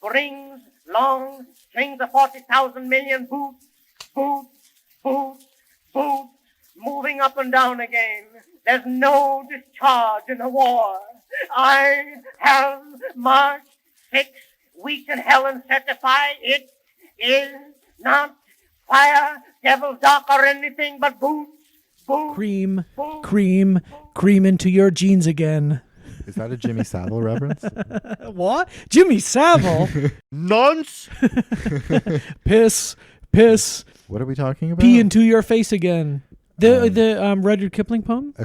brings long strings of 40,000 million boots, moving up and down again. There's no discharge in the war. I have marched 6 weeks in hell and certify it is not fire, devil's dock, or anything but boots. Cream into your jeans again. Is that a Jimmy Savile reference? What? Jimmy Savile? Nonce! Piss. What are we talking about? Pee into your face again. The Rudyard Kipling poem? A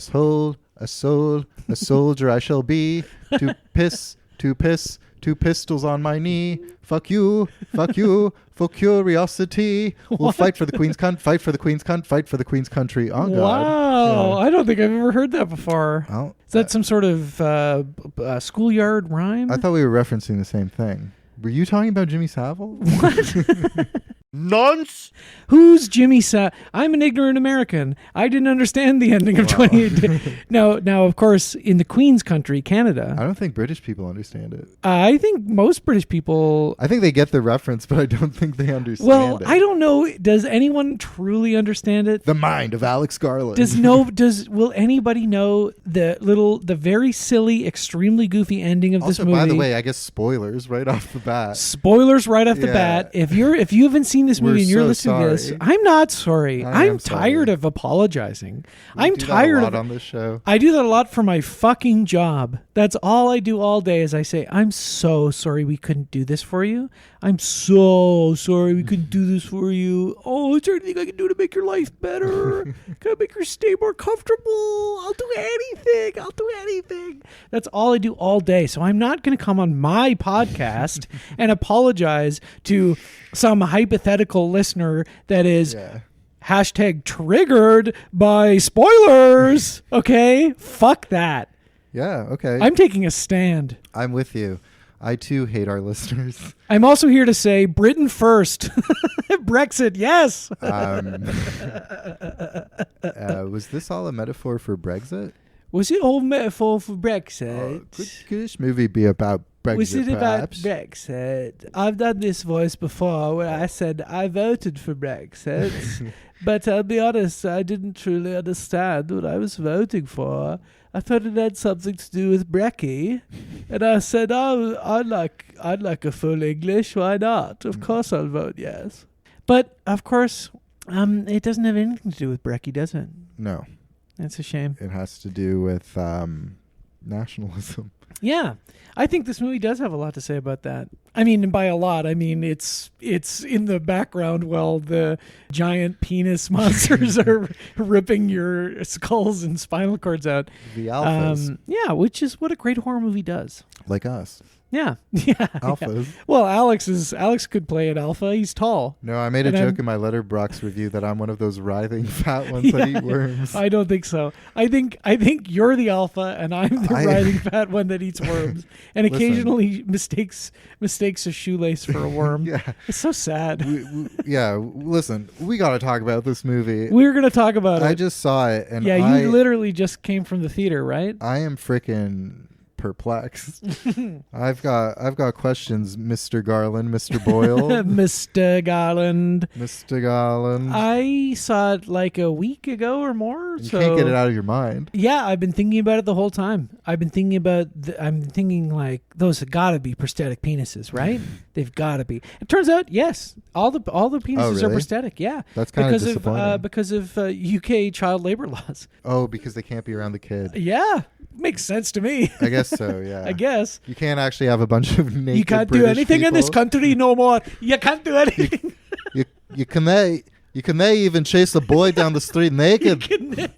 soldier I shall be. To piss, two pistols on my knee. Fuck you, for curiosity. We'll fight for the Queen's fight for the Queen's fight for the Queen's country. Oh, God. Wow. Yeah. I don't think I've ever heard that before. Oh, Is that some sort of schoolyard rhyme? I thought we were referencing the same thing. Were you talking about Jimmy Savile? What? Nonce! Who's Jimmy Savile? I'm an ignorant American. I didn't understand the ending of 28 Days. Now, of course, in the Queen's country, Canada. I don't think British people understand it. I think most British people... I think they get the reference, but I don't think they understand it. I don't know. Does anyone truly understand it? The mind of Alex Garland. Will anybody know the very silly, extremely goofy ending of this movie? By the way, I guess spoilers right off the bat. Spoilers right off the bat. If you haven't seen this movie and you're listening to this, I'm not sorry. I'm tired of apologizing. I'm tired of on this show. I do that a lot for my fucking job. That's all I do all day is I say, I'm so sorry we couldn't do this for you. I'm so sorry we couldn't do this for you. Oh, is there anything I can do to make your life better? Can I make your stay more comfortable? I'll do anything. That's all I do all day. So I'm not going to come on my podcast and apologize to some hypothetical listener that is hashtag triggered by spoilers. Okay? Fuck that. Yeah, okay. I'm taking a stand. I'm with you. I too hate our listeners. I'm also here to say Britain first. Brexit, yes. Was this all a metaphor for Brexit? Was it all metaphor for Brexit? Could this movie be about Brexit? Was it perhaps? about Brexit? I've done this voice before where I said I voted for Brexit. But I'll be honest, I didn't truly understand what I was voting for. I thought it had something to do with brekkie. And I said, oh, I'd like a full English. Why not? Of course I'll vote yes. But, of course, it doesn't have anything to do with brekkie, does it? No. That's a shame. It has to do with nationalism. Yeah. I think this movie does have a lot to say about that. I mean, by a lot, I mean it's in the background while the giant penis monsters are ripping your skulls and spinal cords out. The alphas. Yeah, which is what a great horror movie does. Like us. Yeah. Alphas. Yeah. Well, Alex could play an alpha. He's tall. No, I made a joke in my Letterboxd review that I'm one of those writhing fat ones that eat worms. I don't think so. I think you're the alpha and I'm the writhing fat one that eats worms and occasionally mistakes a shoelace for a worm. Yeah. It's so sad. Listen, we got to talk about this movie. We're going to talk about it. I just saw it and you literally just came from the theater, right? I am freaking perplexed. I've got questions, Mr. Garland, Mr. Boyle. Mr. Garland. I saw it like a week ago or more. You can't get it out of your mind. Yeah, I've been thinking about it the whole time. I'm thinking like those have got to be prosthetic penises, right? They've got to be. It turns out, yes, all the penises are prosthetic. Yeah, that's kind of disappointing because of UK child labor laws. Oh, because they can't be around the kid. Yeah. Makes sense to me. I guess so, yeah. I guess. You can't actually have a bunch of naked You can't British do anything people. in this country no more. You can't do anything. You can even chase a boy down the street naked. You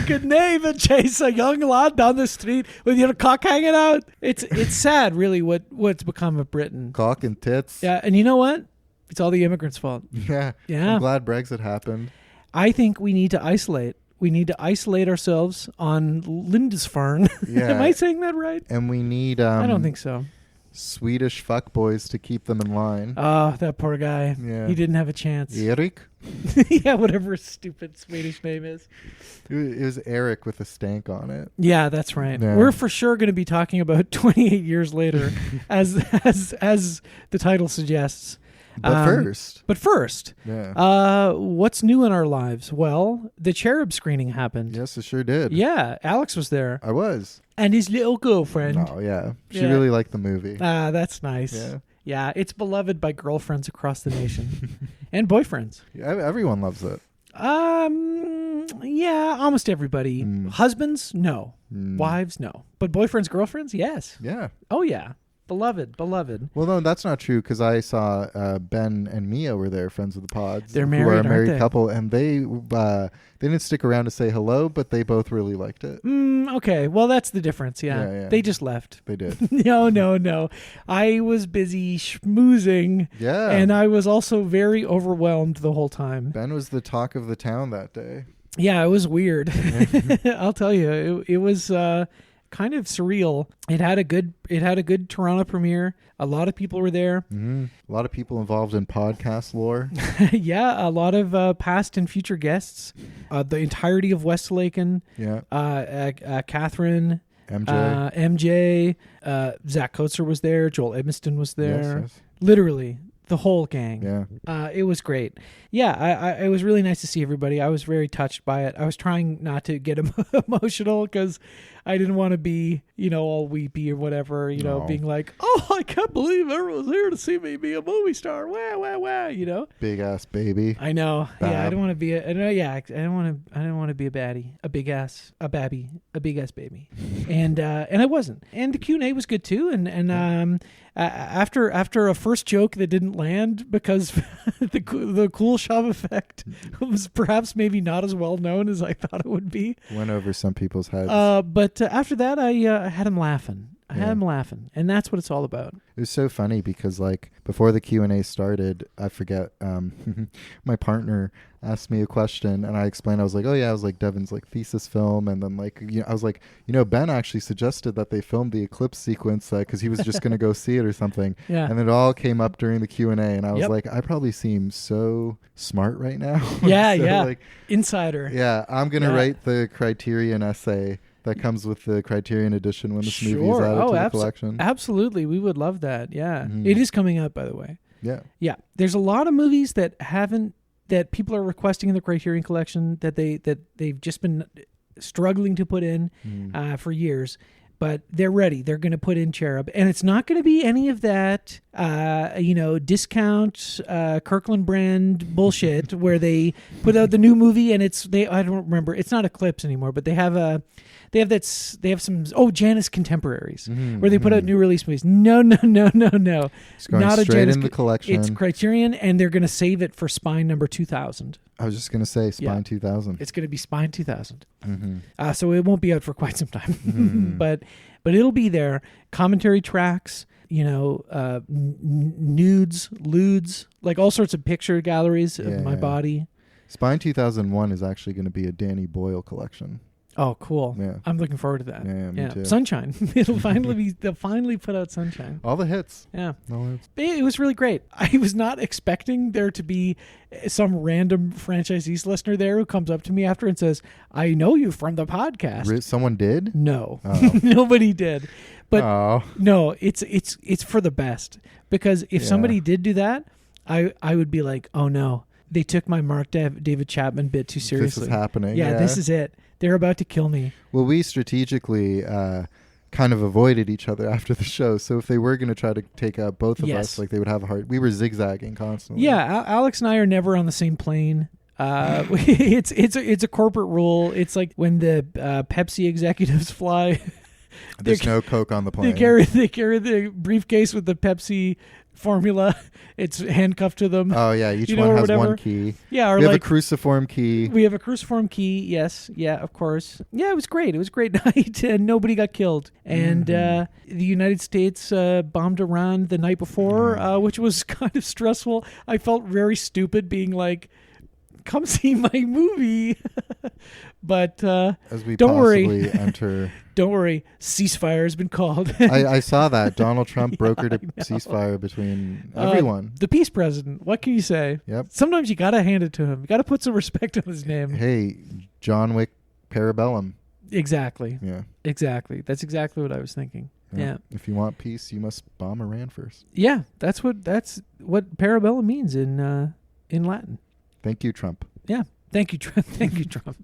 can even chase a young lad down the street with your cock hanging out. It's sad, really, what's become of Britain. Cock and tits. Yeah, and you know what? It's all the immigrants' fault. Yeah. I'm glad Brexit happened. I think we need to isolate. We need to isolate ourselves on Lindisfarne. Yeah. Am I saying that right? And we need... I don't think so. Swedish fuckboys to keep them in line. Oh, that poor guy. Yeah. He didn't have a chance. Erik? Yeah, whatever his stupid Swedish name is. It was Eric with a stank on it. Yeah, that's right. Yeah. We're for sure going to be talking about 28 years later, as the title suggests. But first. Yeah. What's new in our lives? Well, the Cherub screening happened. Yes, it sure did. Yeah, Alex was there. I was. And his little girlfriend. Oh, yeah. She Yeah. really liked the movie. Ah, that's nice. Yeah. Yeah, it's beloved by girlfriends across the nation and boyfriends. Yeah, everyone loves it. Yeah, almost everybody. Husbands, no. Wives, no. But boyfriends, girlfriends, yes. Yeah. Oh yeah, beloved. Well, no, that's not true because I saw Ben and Mia were there, friends of the pods. They're who married, are a aren't married they? couple, and they didn't stick around to say hello, but they both really liked it. Okay, well that's the difference. Yeah, Yeah. They just left. They did. No. I was busy schmoozing. Yeah. And I was also very overwhelmed the whole time. Ben was the talk of the town that day. Yeah, it was weird. I'll tell you, it was kind of surreal. It had a good Toronto premiere. A lot of people were there. Mm-hmm. A lot of people involved in podcast lore. Yeah, a lot of past and future guests. The entirety of Westlaken. Yeah. Catherine. MJ. Zach Coates was there. Joel Edmiston was there. Yes. Literally the whole gang. Yeah. It was great. Yeah, it was really nice to see everybody. I was very touched by it. I was trying not to get emotional because I didn't want to be, all weepy or whatever, No. being like, oh, I can't believe everyone's here to see me be a movie star. Wah. Big ass baby. I know. Bab. Yeah, I don't want to be I don't want to be a baddie, a big ass baby. And I wasn't. And the Q&A was good too. And after a first joke that didn't land because the cool shove effect was perhaps maybe not as well known as I thought it would be. Went over some people's heads. But after that, I had him laughing. And that's what it's all about. It was so funny because before the Q&A started, I forget, my partner asked me a question and I explained, I was like, oh yeah, I was like Devin's thesis film. And then I was like, Ben actually suggested that they filmed the eclipse sequence because he was just going to go see it or something. Yeah. And it all came up during the Q&A and I was Yep. like, I probably seem so smart right now. Yeah, So, yeah. Insider. Yeah, I'm going to Yeah. write the Criterion essay that comes with the Criterion edition when this movie is Sure. added to the Oh, collection. Absolutely. We would love that. Yeah. Mhm. It is coming up, by the way. Yeah. Yeah. There's a lot of movies that people are requesting in the Criterion collection that they've just been struggling to put in for years. But they're ready. They're going to put in Cherub. And it's not going to be any of that, discount Kirkland brand bullshit where they put out the new movie and I don't remember. It's not Eclipse anymore, but they have some Janus Contemporaries where they put out new release movies. No. It's going not straight Janus in the collection. It's Criterion, and they're going to save it for Spine number 2000. I was just going to say Spine Yeah. 2000. It's going to be Spine 2000. Mm-hmm. So it won't be out for quite some time, Mhm. but it'll be there. Commentary tracks, nudes, lewds, all sorts of picture galleries of my Yeah. body. Spine 2001 is actually going to be a Danny Boyle collection. Oh, cool. Yeah. I'm looking forward to that. Yeah, me too. Sunshine. They'll finally put out Sunshine. All the hits. Yeah. All the hits. It was really great. I was not expecting there to be some random franchisees listener there who comes up to me after and says, I know you from the podcast. Someone did? No, Oh. nobody did. But Oh. no, it's for the best, because if Yeah. somebody did do that, I would be like, oh no, they took my Mark David Chapman bit too seriously. This is happening. Yeah, this is it. They're about to kill me. Well, we strategically kind of avoided each other after the show. So if they were going to try to take out both of Yes. us, they would have a hard... We were zigzagging constantly. Yeah, Alex and I are never on the same plane. It's a corporate rule. It's like when the Pepsi executives fly. There's no Coke on the plane. They carry the briefcase with the Pepsi formula. It's handcuffed to them. Oh, yeah. Each You know, one or has whatever. one key. Yeah, or We have a like cruciform key. we have a cruciform key. Yes, yeah, of course. Yeah, it was great. It was a great night, and nobody got killed. And the United States bombed Iran the night before, which was kind of stressful. I felt very stupid being like, come see my movie. But As we don't possibly worry. enter. Don't worry. Ceasefire has been called. I saw that. Donald Trump brokered a I know. ceasefire between everyone. The peace president. What can you say? Yep. Sometimes you got to hand it to him. You got to put some respect on his name. Hey, John Wick Parabellum. Exactly. Yeah. Exactly. That's exactly what I was thinking. Yeah. If you want peace, you must bomb Iran first. Yeah. That's what parabellum means in Latin. Thank you, Trump. Yeah. Thank you, Trump. Thank you, Trump.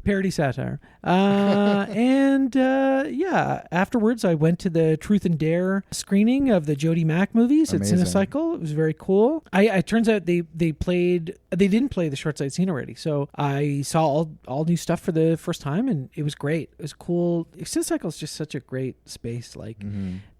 Parody satire. Afterwards I went to the Truth and Dare screening of the Jody Mack movies Amazing. at Cinecycle. It was very cool. It turns out they didn't play the Short Side Scene already. So I saw all new stuff for the first time, and it was great. It was cool. Cinecycle is just such a great space. Like,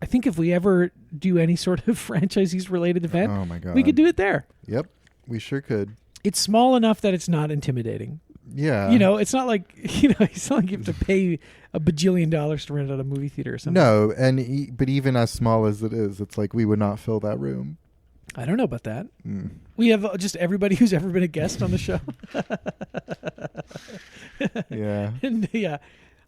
I think if we ever do any sort of franchisees related event, Oh my God. we could do it there. Yep. We sure could. It's small enough that it's not intimidating. Yeah. It's not like, it's not like you have to pay $1 bajillion to rent out a movie theater or something. No, but even as small as it is, it's like we would not fill that room. I don't know about that. We have just everybody who's ever been a guest on the show. Yeah. And yeah.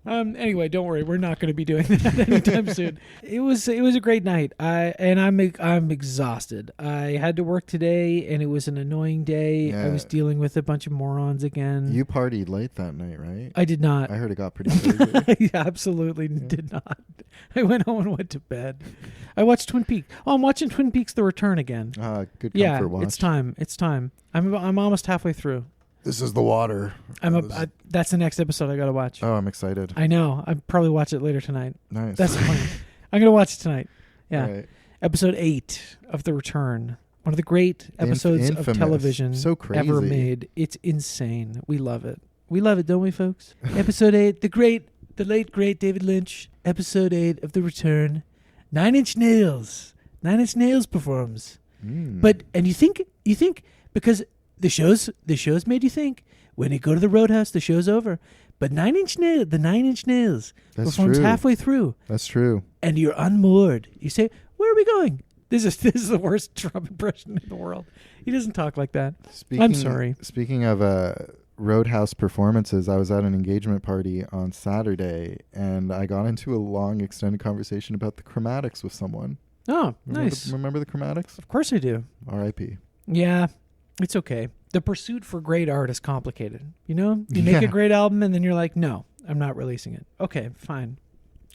Anyway, don't worry. We're not going to be doing that anytime soon. It was a great night. I'm exhausted. I had to work today, and it was an annoying day. Yeah. I was dealing with a bunch of morons again. You partied late that night, right? I did not. I heard it got pretty crazy. I absolutely did not. I went home and went to bed. I watched Twin Peaks. Oh, I'm watching Twin Peaks: The Return again. Good comfort Yeah, watch. it's time. I'm almost halfway through. This is the water. That's the next episode I got to watch. Oh, I'm excited. I know. I'll probably watch it later tonight. Nice. That's the plan. I'm going to watch it tonight. Yeah. All right. Episode 8 of The Return. One of the great episodes of Infamous. television So crazy. ever made. It's insane. We love it. We love it, don't we, folks? Episode 8, the late, great David Lynch. Episode 8 of The Return. 9 Inch Nails. 9 Inch Nails performs. But, and you think, because the show's made you think, when you go to the Roadhouse, the show's over. But the 9 Inch Nails That's performs true. halfway through. That's true. And you're unmoored. You say, where are we going? This is the worst Trump impression in the world. He doesn't talk like that. I'm sorry. Speaking of Roadhouse performances, I was at an engagement party on Saturday, and I got into a long, extended conversation about the Chromatics with someone. Oh, nice. Remember the Chromatics? Of course I do. R.I.P. Yeah, it's okay. The pursuit for great art is complicated. You make a great album, and then you're like, no, I'm not releasing it. Okay, fine.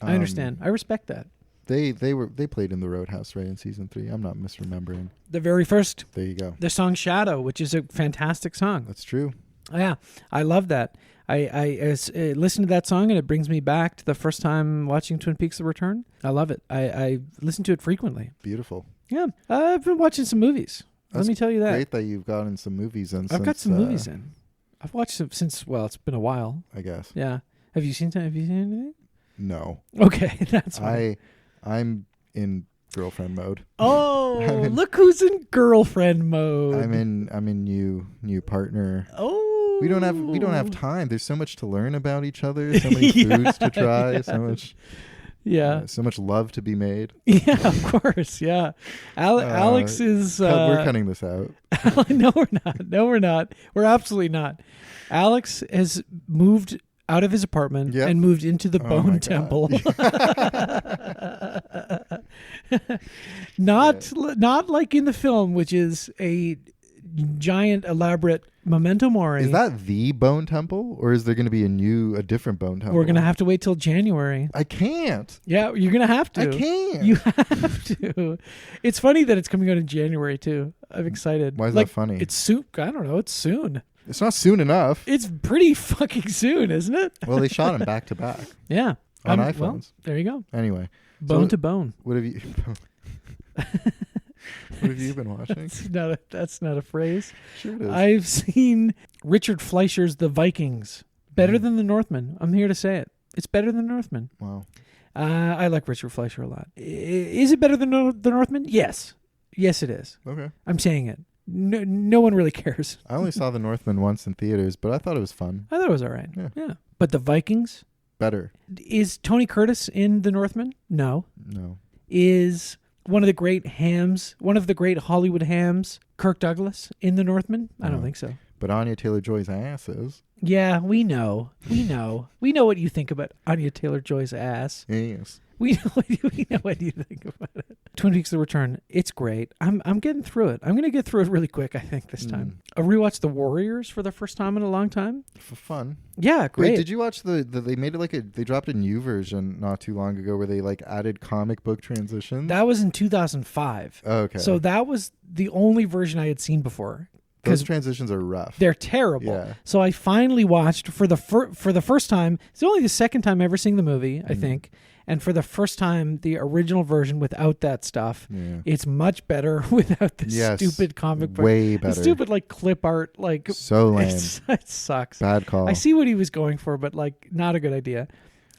I understand. I respect that. They played in the Roadhouse, right, in season 3. I'm not misremembering. The very first. There you go. The song Shadow, which is a fantastic song. That's true. Yeah, I love that. I listen to that song, and it brings me back to the first time watching Twin Peaks: The Return. I love it. I listen to it frequently. Beautiful. Yeah, I've been watching some movies. That's Let me tell you that. Great that you've gotten some movies in. I've got some movies in. I've watched them since, well, it's been a while. I guess. Yeah. Have you seen anything? No. Okay, that's fine. I'm in girlfriend mode. Oh, look who's in girlfriend mode. I'm in new partner. Oh. We don't have time. There's so much to learn about each other, so many foods to try, so much so much love to be made. Yeah, of course. Yeah. Alex is we're cutting this out. No, we're not. We're absolutely not. Alex has moved out of his apartment and moved into the Bone Temple. Not like in the film, which is a giant elaborate memento mori. Is that the Bone Temple, or is there going to be a different Bone Temple? We're going to have to wait till January. I can't. Yeah, you're going to have to. I can't. You have to. It's funny that it's coming out in January too. I'm excited. Why is that funny? It's soon. I don't know. It's soon. It's not soon enough. It's pretty fucking soon, isn't it? Well, they shot them back to back. Yeah. On iPhones. Well, there you go. Anyway. Bone to bone. What have you... What have you been watching? That's not a phrase. Sure it is. I've seen Richard Fleischer's The Vikings. Better than The Northman. I'm here to say it. It's better than The Northman. Wow. I like Richard Fleischer a lot. Is it better than The Northman? Yes. Yes, it is. Okay. I'm saying it. No one really cares. I only saw The Northman once in theaters, but I thought it was fun. I thought it was all right. Yeah. But The Vikings? Better. Is Tony Curtis in The Northman? No. Is one of the great Hollywood hams, Kirk Douglas, in The Northman? I don't think so. But Anya Taylor-Joy's ass is. Yeah, we know. We know what you think about Anya Taylor-Joy's ass. Yes. We know what you think about it. Twin Peaks: The Return. It's great. I'm getting through it. I'm going to get through it really quick, I think, this time. I rewatched The Warriors for the first time in a long time. For fun. Yeah, great. Wait, did you watch they made it they dropped a new version not too long ago where they like added comic book transitions? That was in 2005. Okay. So that was the only version I had seen before. Those transitions are rough. They're terrible. Yeah. So I finally watched for the first time. It's only the second time ever seeing the movie, I think. And for the first time, the original version without that stuff, it's much better without the stupid comic book. Way better. The stupid clip art, so lame. It sucks. Bad call. I see what he was going for, but not a good idea.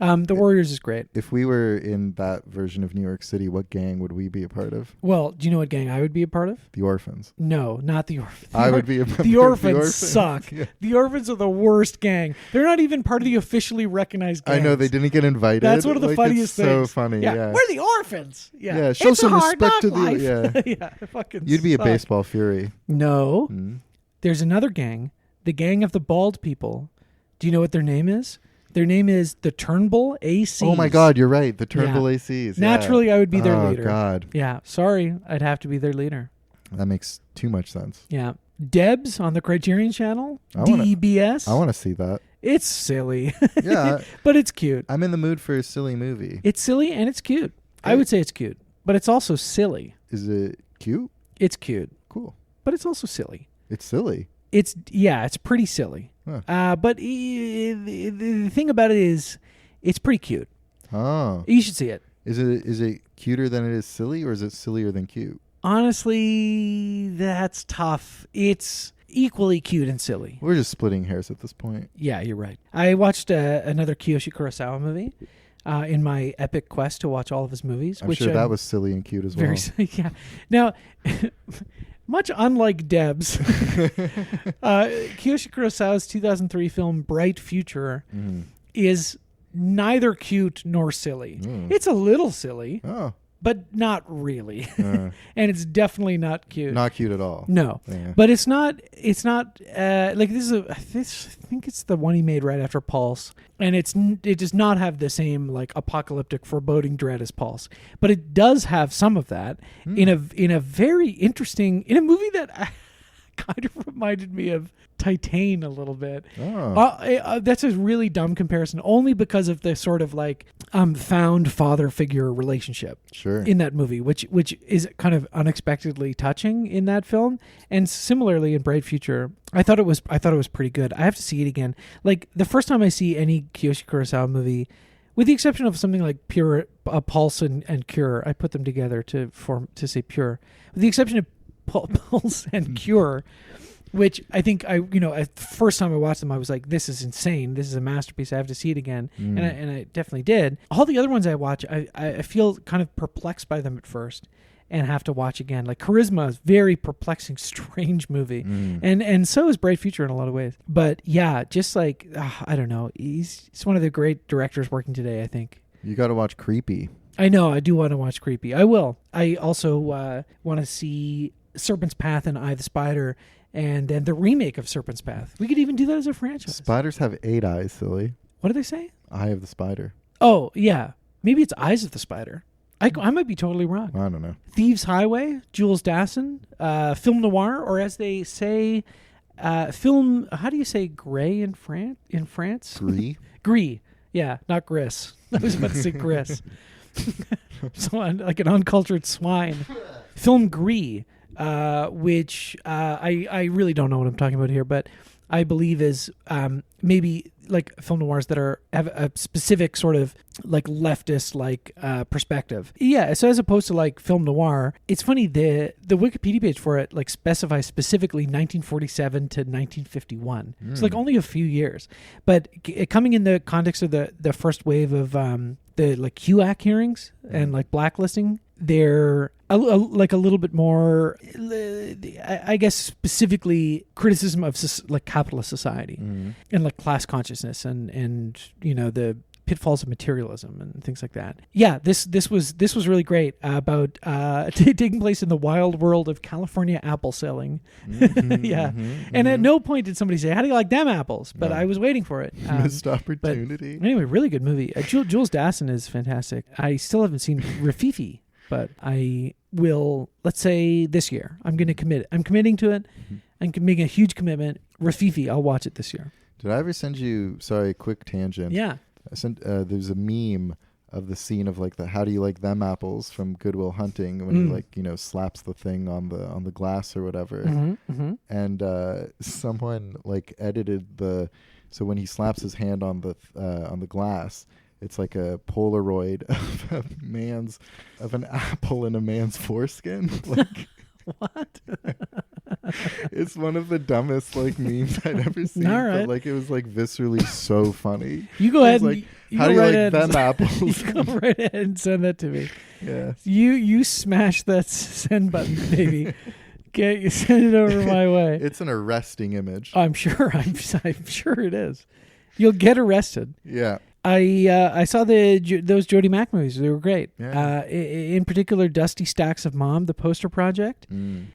The Warriors is great. If we were in that version of New York City, what gang would we be a part of? Well, do you know what gang I would be a part of? The Orphans. No, not the Orphans. I would be a member The of Orphans suck. Yeah. The Orphans are the worst gang. They're not even part of the officially recognized gangs. I know, they didn't get invited. That's one of the funniest it's things. So funny. Yeah. We're the Orphans. Yeah, show it's some a hard respect to knock life. the. Yeah. Yeah, fucking. You'd be suck. a baseball fury. No, Mm. there's another gang, the gang of the bald people. Do you know what their name is? Their name is the Turnbull ACs. Oh my God, you're right. The Turnbull ACs. Naturally, I would be their leader. Oh God. Yeah, sorry, I'd have to be their leader. That makes too much sense. Yeah, Debs on the Criterion Channel. I wanna- DEBS. I want to see that. It's silly. Yeah. But it's cute. I'm in the mood for a silly movie. It's silly and it's cute. I would say it's cute, but it's also silly. Is it cute? It's cute, Cool. but it's also silly. It's silly. It's pretty silly. Huh. But the thing about it is, it's pretty cute. Oh. You should see it. Is it cuter than it is silly, or is it sillier than cute? Honestly, that's tough. It's equally cute and silly. We're just splitting hairs at this point. Yeah, you're right. I watched another Kiyoshi Kurosawa movie in my epic quest to watch all of his movies. I'm sure that was silly and cute as well. Yeah. Now, much unlike Debs, Kiyoshi Kurosawa's 2003 film Bright Future is neither cute nor silly. It's a little silly, but not really. And it's definitely not cute. Not cute at all. No. Yeah. But it's not like this I think it's the one he made right after Pulse, and it does not have the same apocalyptic foreboding dread as Pulse, but it does have some of that in a very interesting, in a movie that kind of reminded me of Titan a little bit. That's a really dumb comparison, only because of the sort of found father figure relationship in that movie, which is kind of unexpectedly touching in that film. And similarly in Bright Future, I thought it was pretty good. I have to see it again. The first time I see any Kiyoshi Kurosawa movie, with the exception of something like Pulse and Cure, I put them together to say Pure. With the exception of Pulse and Cure, which I think the first time I watched them, I was like, this is insane. This is a masterpiece. I have to see it again. And I definitely did. All the other ones I watch, I feel kind of perplexed by them at first and have to watch again. Charisma is very perplexing, strange movie. And so is Bright Future in a lot of ways. But yeah, just I don't know. He's one of the great directors working today, I think. You got to watch Creepy. I know. I do want to watch Creepy. I will. I also want to see Serpent's Path and Eye of the Spider, and then the remake of Serpent's Path. We could even do that as a franchise. Spiders have 8 eyes, silly. What did they say? Eye of the Spider. Oh, yeah. Maybe it's Eyes of the Spider. I might be totally wrong. I don't know. Thieves Highway, Jules Dassin, film noir, or as they say, film, how do you say gray in France? Gris? Gris. Yeah, not Gris. I was about to say Gris. So like an uncultured swine. Film Gris, which I really don't know what I'm talking about here, but I believe is maybe film noirs that have a specific sort of leftist perspective. Yeah, so as opposed to film noir, it's funny, the Wikipedia page for it specifies specifically 1947 to 1951. It's only a few years, but coming in the context of the first wave of the HUAC hearings and blacklisting, they're a little bit more, I guess, specifically criticism of capitalist society and class consciousness and the pitfalls of materialism and things like that. Yeah, this was really great about taking place in the wild world of California apple selling. And at no point did somebody say, "How do you like them apples?" But I was waiting for it. Missed opportunity. Anyway, really good movie. Jules Dassin is fantastic. I still haven't seen Rafifi, but I will. Let's say this year, I'm going to commit. I'm committing to it. I'm making a huge commitment. Rafifi, I'll watch it this year. Did I ever send you? Sorry, quick tangent. Yeah. I sent. There's a meme of the scene of like the "How do you like them apples" from Good Will Hunting when he like slaps the thing on the glass or whatever. And someone like edited the. So when he slaps his hand on the glass, it's like a Polaroid of an apple in a man's foreskin. Like what? It's one of the dumbest like memes I'd ever seen. All right. But like it was like viscerally so funny. You go ahead. Like, how do you like them apples? You go right ahead and send that to me. Yeah. You smash that send button, baby. You send it over my way. It's an arresting image. I'm sure. I'm sure it is. You'll get arrested. Yeah. I saw those Jody Mack movies. They were great. Yeah. In particular, Dusty Stacks of Mom, the poster project,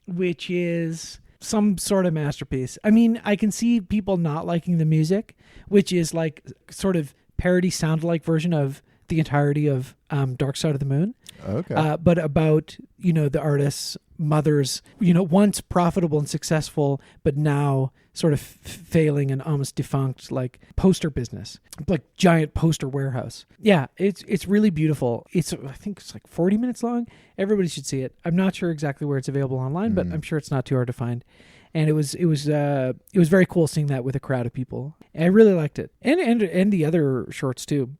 which is some sort of masterpiece. I mean, I can see people not liking the music, which is like sort of parody sound-alike version of the entirety of Dark Side of the Moon. Okay. But about, the artist's mother's, once profitable and successful, but now sort of failing and almost defunct, like poster business, like giant poster warehouse. Yeah, it's really beautiful. I think it's like 40 minutes long. Everybody should see it. I'm not sure exactly where it's available online, but I'm sure it's not too hard to find. And it was very cool seeing that with a crowd of people. I really liked it, and the other shorts too.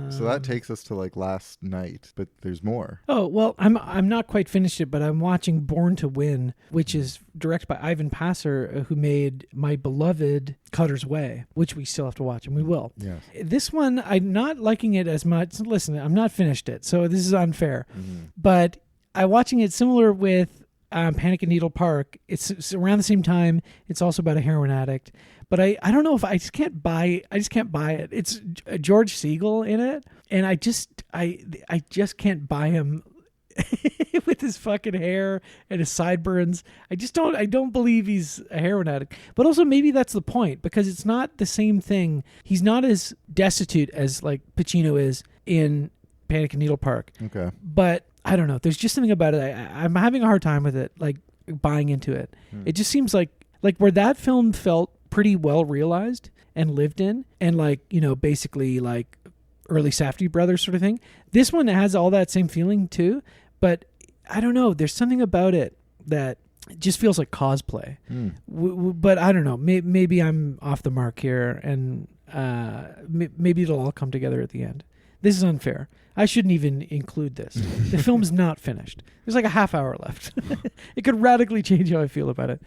So that takes us to like last night, but there's more. Oh, well, I'm not quite finished it, but I'm watching Born to Win, which is directed by Ivan Passer, who made my beloved Cutter's Way, which we still have to watch, and we will. Yes. This one, I'm not liking it as much. Listen, I'm not finished it, so this is unfair. But I'm watching it similar with Panic at Needle Park. It's around the same time. It's also about a heroin addict. But I don't know if I just can't buy it. It's George Segal in it, and I just can't buy him with his fucking hair and his sideburns. I don't believe he's a heroin addict. But also maybe that's the point, because it's not the same thing. He's not as destitute as like Pacino is in Panic at Needle Park. Okay. But I don't know. There's just something about it. I'm having a hard time with it, like buying into it. It just seems like where that film felt pretty well realized and lived in, and basically like early Safdie brothers sort of thing. This one has all that same feeling too, but I don't know. There's something about it that just feels like cosplay. But I don't know. Maybe I'm off the mark here, and maybe it'll all come together at the end. This is unfair. I shouldn't even include this. The film's not finished. There's like a half hour left. It could radically change how I feel about it.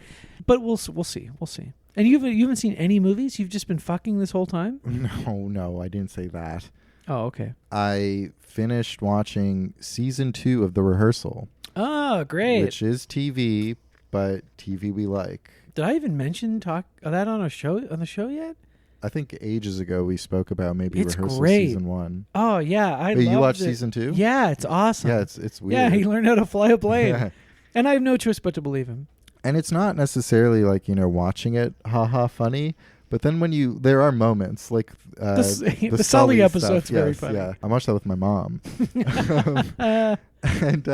But we'll see. We'll see. And you haven't seen any movies? You've just been fucking this whole time? No, I didn't say that. Oh, okay. I finished watching season 2 of The Rehearsal. Oh, great. Which is TV, but TV we like. Did I even mention that on the show yet? I think ages ago we spoke about maybe it's Rehearsal great. season 1. Oh yeah, You watched season 2? Yeah, it's awesome. Yeah, it's weird. Yeah, he learned how to fly a plane. Yeah. And I have no choice but to believe him. And it's not necessarily like, watching it haha funny, but then when there are moments like the Sully episode's stuff, very funny. Yeah, I watched that with my mom. And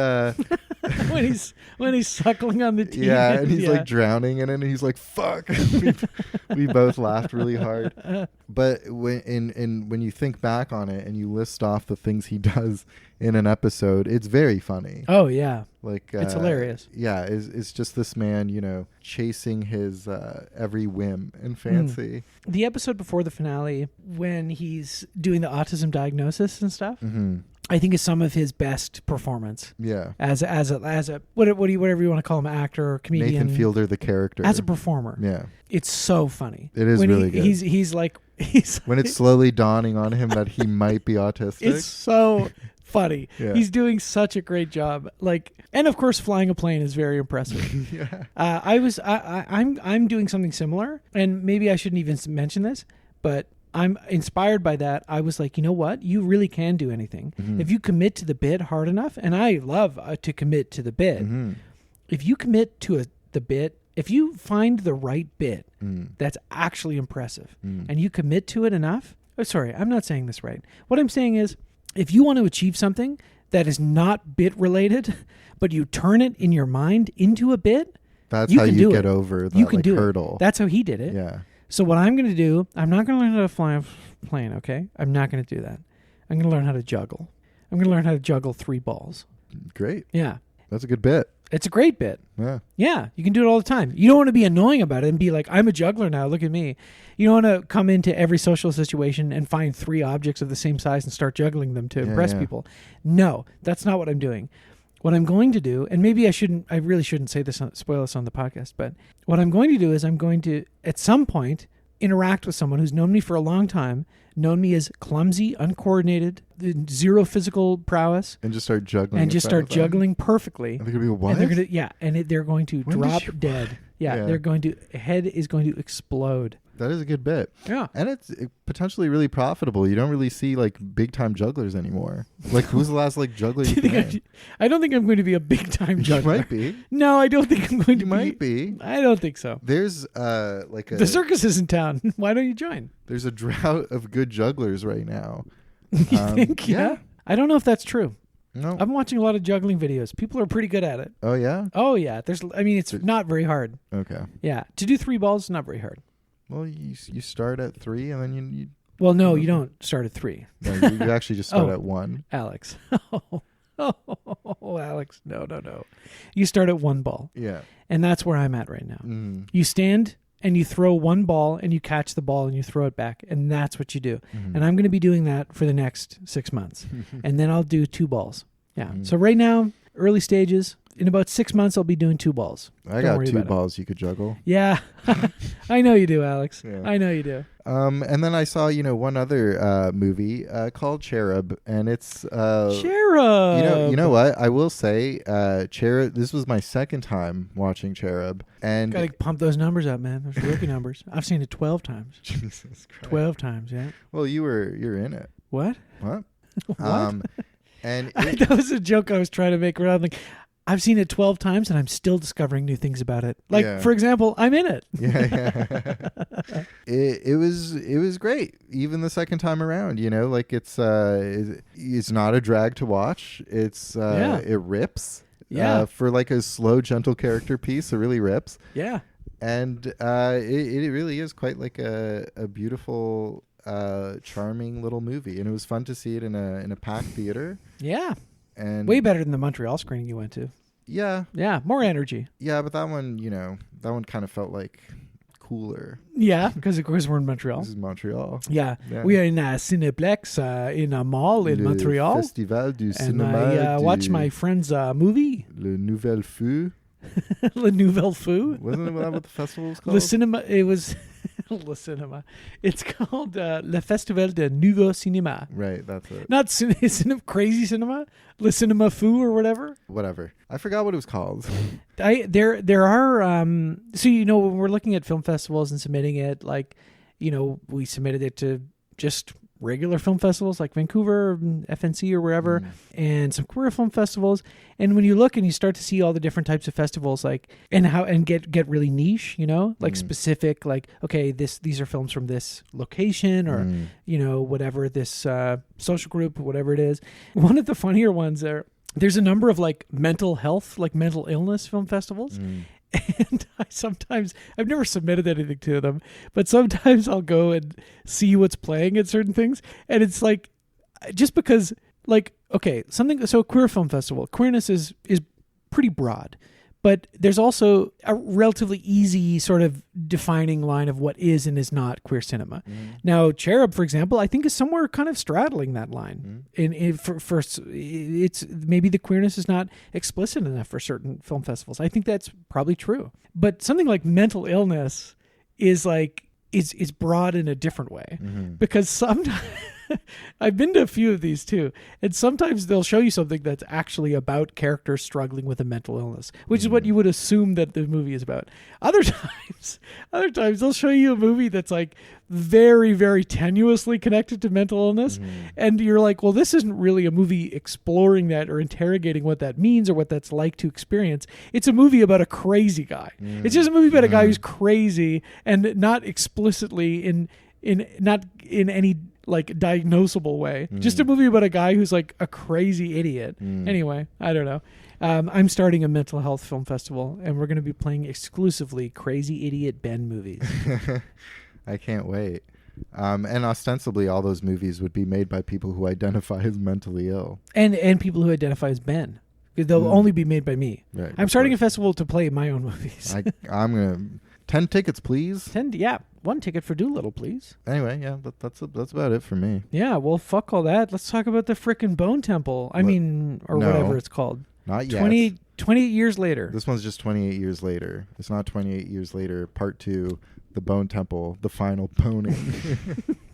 when he's suckling on the TV. Yeah, and he's like drowning in it, and he's like, "Fuck!" we both laughed really hard. But when you think back on it and you list off the things he does in an episode, it's very funny. Oh yeah, like it's hilarious. Yeah, it's just this man, chasing his every whim and fancy. The episode before the finale, when he's doing the autism diagnosis and stuff. I think is some of his best performance. Yeah. As a whatever you want to call him, actor or comedian. Nathan Fielder, the character. As a performer. Yeah. It's so funny. It is really good. He's when it's slowly dawning on him that he might be autistic. It's so funny. Yeah. He's doing such a great job. And of course flying a plane is very impressive. Yeah. I'm doing something similar, and maybe I shouldn't even mention this, but I'm inspired by that. I was like, you know what? You really can do anything. If you commit to the bit hard enough, and I love to commit to the bit. If you commit to the bit, if you find the right bit that's actually impressive and you commit to it enough, sorry, I'm not saying this right. What I'm saying is, if you want to achieve something that is not bit related, but you turn it in your mind into a bit, that's you how can you do get it. over that You can like, do hurdle. it. That's how he did it. Yeah. So what I'm going to do, I'm not going to learn how to fly a plane, okay? I'm not going to do that. I'm going to learn how to juggle. I'm going to learn how to juggle 3 balls. Great. Yeah. That's a good bit. It's a great bit. Yeah. Yeah, you can do it all the time. You don't want to be annoying about it and be like, I'm a juggler now, look at me. You don't want to come into every social situation and find 3 objects of the same size and start juggling them to impress people. No, that's not what I'm doing. What I'm going to do, and maybe I really shouldn't say this, spoil this on the podcast, but what I'm going to do is I'm going to, at some point, interact with someone who's known me for a long time, known me as clumsy, uncoordinated, 0 physical prowess, And just start juggling. and just start juggling perfectly. And they're going to be, what? And they're going to, they're going to When drop did you- dead. Yeah, Yeah. they're going to, head is going to explode. That is a good bit. Yeah. And it's potentially really profitable. You don't really see like big time jugglers anymore. Like who's the last like juggler Do you you think can name? I don't think I'm going to be a big time You juggler. might be. No, I don't think I'm going to You might be. I don't think so. There's like The circus is in town. Why don't you join? there's a drought of good jugglers right now. You think? Yeah. I don't know if that's true. No. I'm watching a lot of juggling videos. People are pretty good at it. Oh yeah. Oh yeah. It's not very hard. Okay. Yeah. To do 3 balls is not very hard. Well, you start at 3 and then you Well, no, you don't start at 3. no, you actually just start Oh. at 1. Alex. Oh, Alex. No. You start at 1 ball. Yeah. And that's where I'm at right now. Mm. You stand and you throw 1 ball and you catch the ball and you throw it back. And that's what you do. And I'm going to be doing that for the next 6 months. And then I'll do 2 balls. Yeah. So right now, early stages. In about 6 months, I'll be doing 2 balls. I Don't got worry 2 about it. balls you could juggle. Yeah. I know you do, Alex. Yeah. I know you do. And then I saw, one other movie called Cherub, and it's Cherub. You know what? I will say, Cherub. This was my second time watching Cherub, and Gotta pump those numbers up, man. Those rookie numbers. I've seen it 12 times. Jesus Christ. 12 times, yeah. Well, you're in it. What? What? What? And That was a joke I was trying to make. Where I'm like, I've seen it 12 times and I'm still discovering new things about it. Like, Yeah. for example, I'm in it. yeah. It was great, even the second time around. Like it's not a drag to watch. It rips. Yeah. For like a slow, gentle character piece, it really rips. Yeah. And it really is quite like a beautiful, charming little movie, and it was fun to see it in a packed theater. Yeah. And Way better than the Montreal screening you went to. yeah, Yeah. More energy. but that one kind of felt like cooler. Yeah. Because, of course, we're in Montreal. This is Montreal. Yeah. Yeah. We are in a Cineplex in a mall in Le Montreal. Festival du And Cinéma. I watched my friend's movie, Le Nouvel Feu. Le Nouvelle Fou. Wasn't that what the festival was called? Le Cinema. It was Le Cinema. It's called Le Festival de Nouveau Cinéma. Right, that's it. Not Crazy Cinema, Le Cinema Fou or whatever. Whatever. I forgot what it was called. There are so when we're looking at film festivals and submitting it, like we submitted it to just regular film festivals like Vancouver, FNC or wherever, and some queer film festivals. And when you look and you start to see all the different types of festivals, like and get really niche, like specific, like okay, these are films from this location or whatever, this social group, whatever it is. One of the funnier ones there's a number of like mental health, like mental illness film festivals. And I've never submitted anything to them, but sometimes I'll go and see what's playing at certain things. And it's like, just because like, okay, so queer film festival, queerness is pretty broad, but there's also a relatively easy sort of defining line of what is and is not queer cinema. Now, Cherub, for example, I think is somewhere kind of straddling that line. For it's maybe the queerness is not explicit enough for certain film festivals. I think that's probably true. But something like mental illness is like is broad in a different way, because sometimes I've been to a few of these too, and sometimes they'll show you something that's actually about characters struggling with a mental illness, which is what you would assume that the movie is about. Other times they'll show you a movie that's like very, very tenuously connected to mental illness, and you're like, well, this isn't really a movie exploring that or interrogating what that means or what that's like to experience. It's a movie about a crazy guy. It's just a movie about a guy who's crazy, and not explicitly in any like diagnosable way. Just a movie about a guy who's like a crazy idiot. Anyway, I don't know. I'm starting a mental health film festival, and we're going to be playing exclusively crazy idiot Ben movies. I can't wait. And ostensibly, all those movies would be made by people who identify as mentally ill. And people who identify as Ben. They'll only be made by me. Right, I'm starting a festival to play my own movies. I'm going to... 10 tickets, please. 10, yeah. 1 ticket for Doolittle, please. Anyway, yeah, that's about it for me. Yeah, well, fuck all that. Let's talk about the frickin' Bone Temple. Whatever it's called. Not yet. 28 years later. This one's just 28 years later. It's not 28 years later. Part 2, the Bone Temple, the final boning.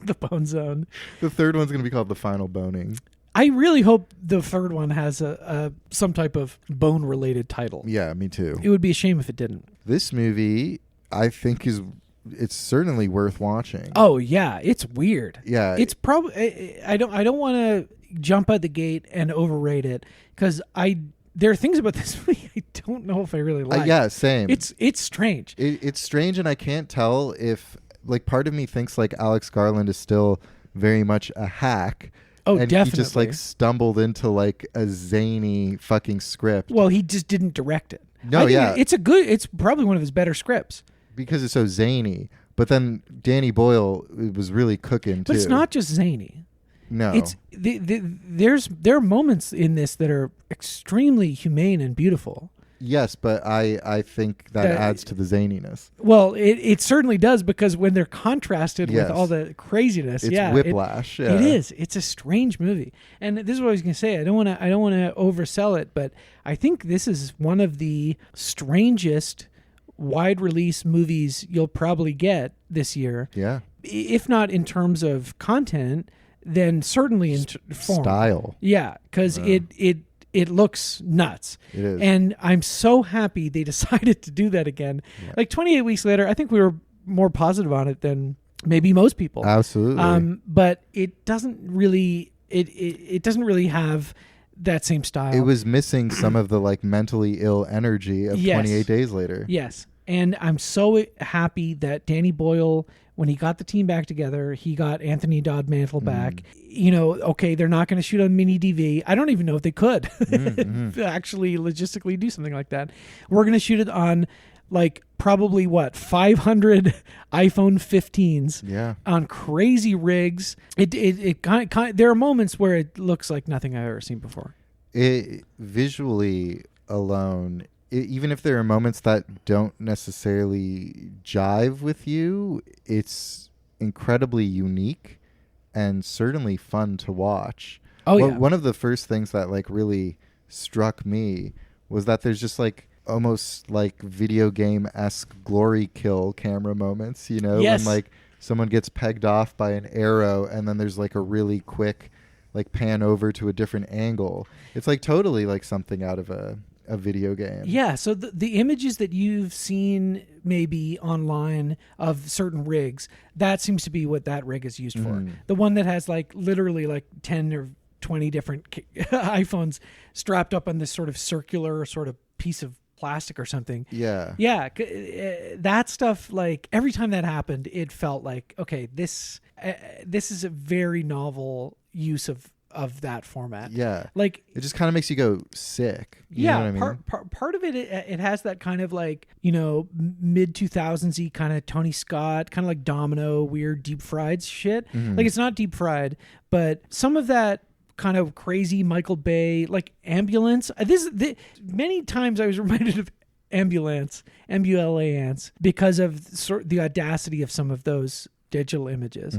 The Bone Zone. The third one's going to be called the final boning. I really hope the third one has some type of bone-related title. Yeah, me too. It would be a shame if it didn't. This movie, I think, it's certainly worth watching. Oh yeah, it's weird. Yeah, it's probably. I don't want to jump out the gate and overrate it, because there are things about this movie I don't know if I really like. Yeah, same. It's strange. It's strange, and I can't tell if, like, part of me thinks like Alex Garland is still very much a hack. Oh, and definitely. he just like stumbled into like a zany fucking script. Well, he just didn't direct it. No, yeah. It's probably one of his better scripts. Because it's so zany. But then Danny Boyle was really cooking too. But it's not just zany. No. It's there are moments in this that are extremely humane and beautiful. Yes, but I think that adds to the zaniness. Well, it certainly does, because when they're contrasted with all the craziness, it's whiplash. It is. It's a strange movie, and this is what I was going to say. I don't want to oversell it, but I think this is one of the strangest wide release movies you'll probably get this year. Yeah, if not in terms of content, then certainly in form. Style. Yeah, because it looks nuts. It is. And I'm so happy they decided to do that again. Yeah. Like 28 weeks later, I think we were more positive on it than maybe most people. Absolutely. But it doesn't really it doesn't really have that same style. It was missing some of the like mentally ill energy of 28 days later. Yes. And I'm so happy that Danny Boyle, when he got the team back together, he got Anthony Dod Mantle back. Okay, they're not going to shoot on mini DV. I don't even know if they could actually logistically do something like that. We're going to shoot it on like probably 500 iPhone 15s on crazy rigs. It kind of, there are moments where it looks like nothing I've ever seen before. It visually alone, even if there are moments that don't necessarily jive with you, it's incredibly unique and certainly fun to watch. One of the first things that like really struck me was that there's just like almost like video game-esque glory kill camera moments, when like someone gets pegged off by an arrow and then there's like a really quick like pan over to a different angle. It's like totally like something out of a video game. Yeah, so the images that you've seen maybe online of certain rigs, that seems to be what that rig is used for. The one that has like literally like 10 or 20 different iPhones strapped up on this sort of circular sort of piece of plastic or something. Yeah. That stuff, like every time that happened, it felt like, okay, this is a very novel use of that format. Yeah. Like it just kind of makes you go sick. You know what I mean? Part of it has that kind of like, mid 2000s-y kind of Tony Scott, kind of like Domino, weird deep fried shit. Like it's not deep fried, but some of that kind of crazy Michael Bay, like Ambulance. Many times I was reminded of Ambulance because of the audacity of some of those digital images.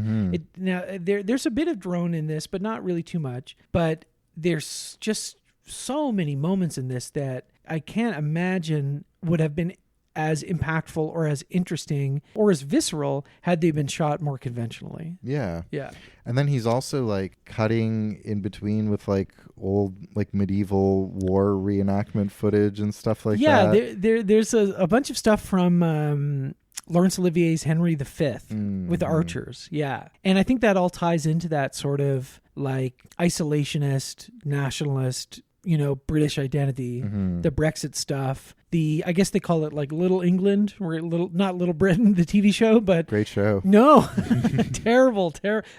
Now there's a bit of drone in this, but not really too much. But there's just so many moments in this that I can't imagine would have been as impactful or as interesting or as visceral had they been shot more conventionally. Yeah. Yeah. And then he's also like cutting in between with like old like medieval war reenactment footage and stuff like that. There's a bunch of stuff from Laurence Olivier's Henry V with the archers. Yeah. And I think that all ties into that sort of like isolationist, nationalist, British identity, the Brexit stuff. I guess they call it like Little England or not Little Britain, the TV show, but great show. No, terrible.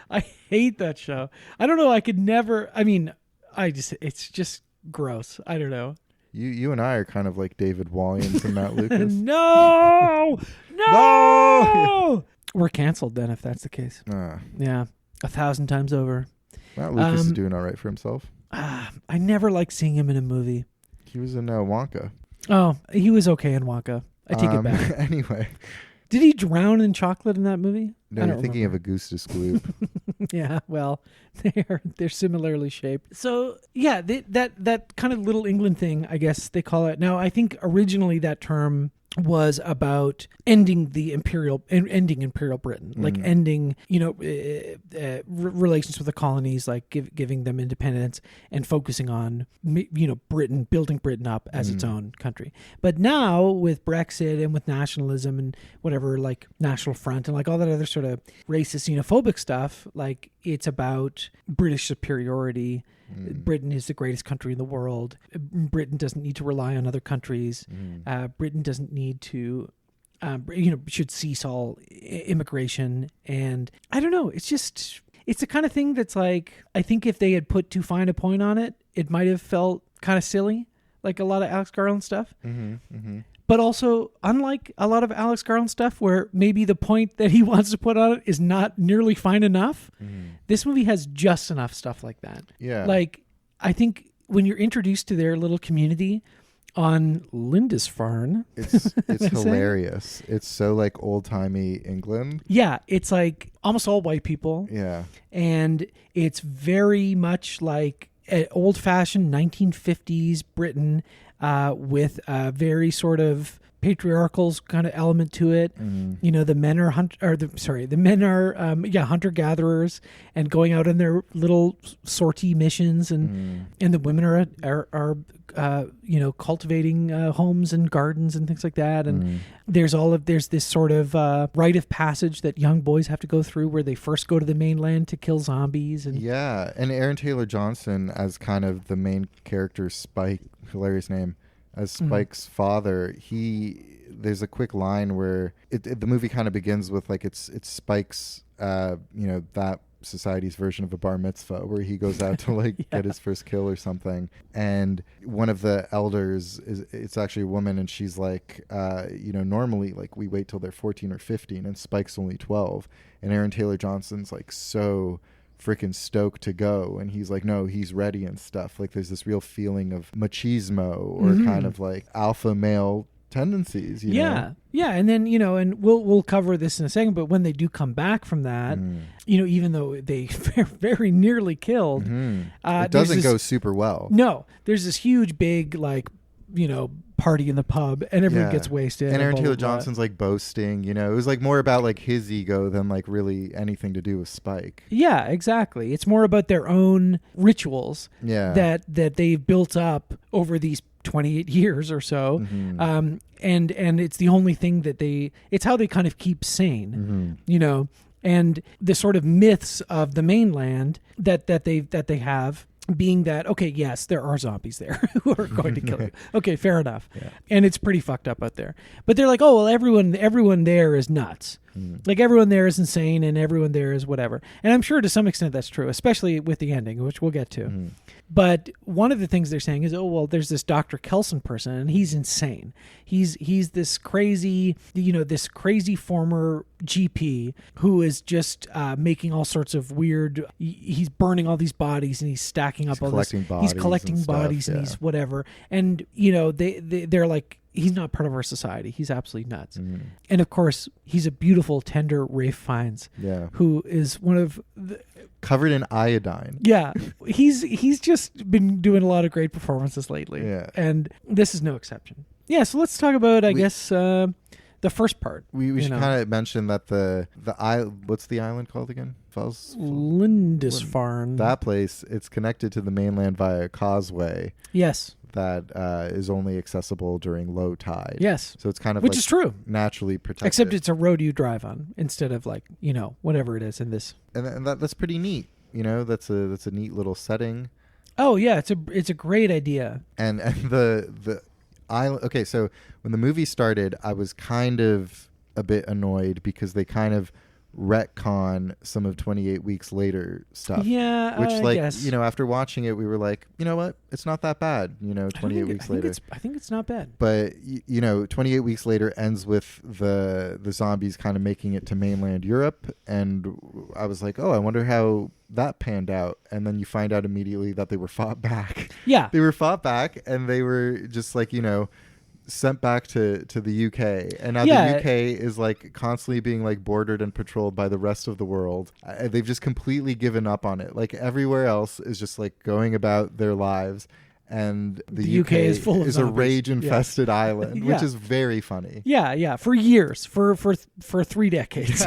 I hate that show. I don't know. I could never, it's just gross. I don't know. You and I are kind of like David Walliams and Matt Lucas. No. We're canceled then if that's the case. Yeah. 1,000 times over. Matt Lucas is doing all right for himself. I never liked seeing him in a movie. He was in Wonka. Oh, he was okay in Wonka. I take it back. Anyway. Did he drown in chocolate in that movie? No, you're thinking of Augustus Gloop. Yeah, well, they're similarly shaped. So, yeah, that kind of Little England thing, I guess they call it. Now, I think originally that term was about ending Imperial Britain, like ending, relations with the colonies, like giving them independence and focusing on, Britain, building Britain up as its own country. But now with Brexit and with nationalism and whatever, like National Front and like all that other sort of racist, xenophobic stuff, like it's about British superiority. Britain is the greatest country in the world. Britain doesn't need to rely on other countries. Britain doesn't need to, should cease all immigration. And I don't know. It's the kind of thing that's like, I think if they had put too fine a point on it, it might have felt kind of silly, like a lot of Alex Garland stuff. But also, unlike a lot of Alex Garland stuff where maybe the point that he wants to put on it is not nearly fine enough, this movie has just enough stuff like that. Yeah. Like, I think when you're introduced to their little community on Lindisfarne... It's hilarious. It's so like old-timey England. Yeah, it's like almost all white people. Yeah. And it's very much like old-fashioned 1950s Britain, with a very sort of patriarchal kind of element to it. The men are hunter gatherers and going out on their little sortie missions, and the women are cultivating homes and gardens and things like that. And there's this sort of rite of passage that young boys have to go through where they first go to the mainland to kill zombies. And and Aaron Taylor Johnson as kind of the main character, Spike, hilarious name, as Spike's father. There's a quick line where the movie kind of begins with like it's Spike's that society's version of a bar mitzvah where he goes out to like get his first kill or something, and one of the elders it's actually a woman, and she's like normally like we wait till they're 14 or 15 and Spike's only 12, and Aaron Taylor Johnson's like so freaking stoked to go, and he's like, no, he's ready and stuff. Like there's this real feeling of machismo or kind of like alpha male tendencies, you know? And then and we'll cover this in a second, but when they do come back from that, even though they very nearly killed, it doesn't go super well. No, there's this huge big like party in the pub, and everyone gets wasted. And Aaron Taylor Johnson's like boasting, it was like more about like his ego than like really anything to do with Spike. Yeah, exactly. It's more about their own rituals that they've built up over these 28 years or so. And it's the only thing that it's how they kind of keep sane, and the sort of myths of the mainland that they have being that, okay, yes, there are zombies there who are going to kill you. Okay, fair enough. Yeah. And it's pretty fucked up out there. But they're like, oh, well, everyone there is nuts. Like everyone there is insane and everyone there is whatever. And I'm sure to some extent that's true, especially with the ending, which we'll get to. But one of the things they're saying is, oh, well, there's this Dr. Kelson person and he's insane. He's this crazy, this crazy former GP who is just making all sorts of weird, he's burning all these bodies and he's stacking up all this. He's collecting bodies and he's whatever. And, they're like, he's not part of our society. He's absolutely nuts. And of course, he's a beautiful, tender Ralph Fiennes, who is one of the... covered in iodine. Yeah. He's just been doing a lot of great performances lately. Yeah. And this is no exception. So let's talk about, I guess, the first part. We should kind of mention that the what's the island called again? Lindisfarne. That place, it's connected to the mainland via a causeway. Yes. That is only accessible during low tide. Yes. So it's kind of which is true. Naturally protected. Except it's a road you drive on instead of like, whatever it is in this. And that's pretty neat. That's a neat little setting. Oh yeah, it's a great idea. And the island. Okay, so when the movie started, I was kind of a bit annoyed because they kind of retcon some of 28 Weeks Later stuff. Yeah, which I guess. After watching it, we were like, you know what? It's not that bad. 28 Weeks Later. I think it's not bad. But 28 Weeks Later ends with the zombies kind of making it to mainland Europe, and I was like, oh, I wonder how that panned out. And then you find out immediately that they were fought back. Yeah, they were fought back, and they were just like sent back to the UK, and now the UK is like constantly being like bordered and patrolled by the rest of the world. They've just completely given up on it. Like everywhere else is just like going about their lives, and the UK is full of zombies. A rage-infested island, which is very funny. Yeah, for years, for 3 decades.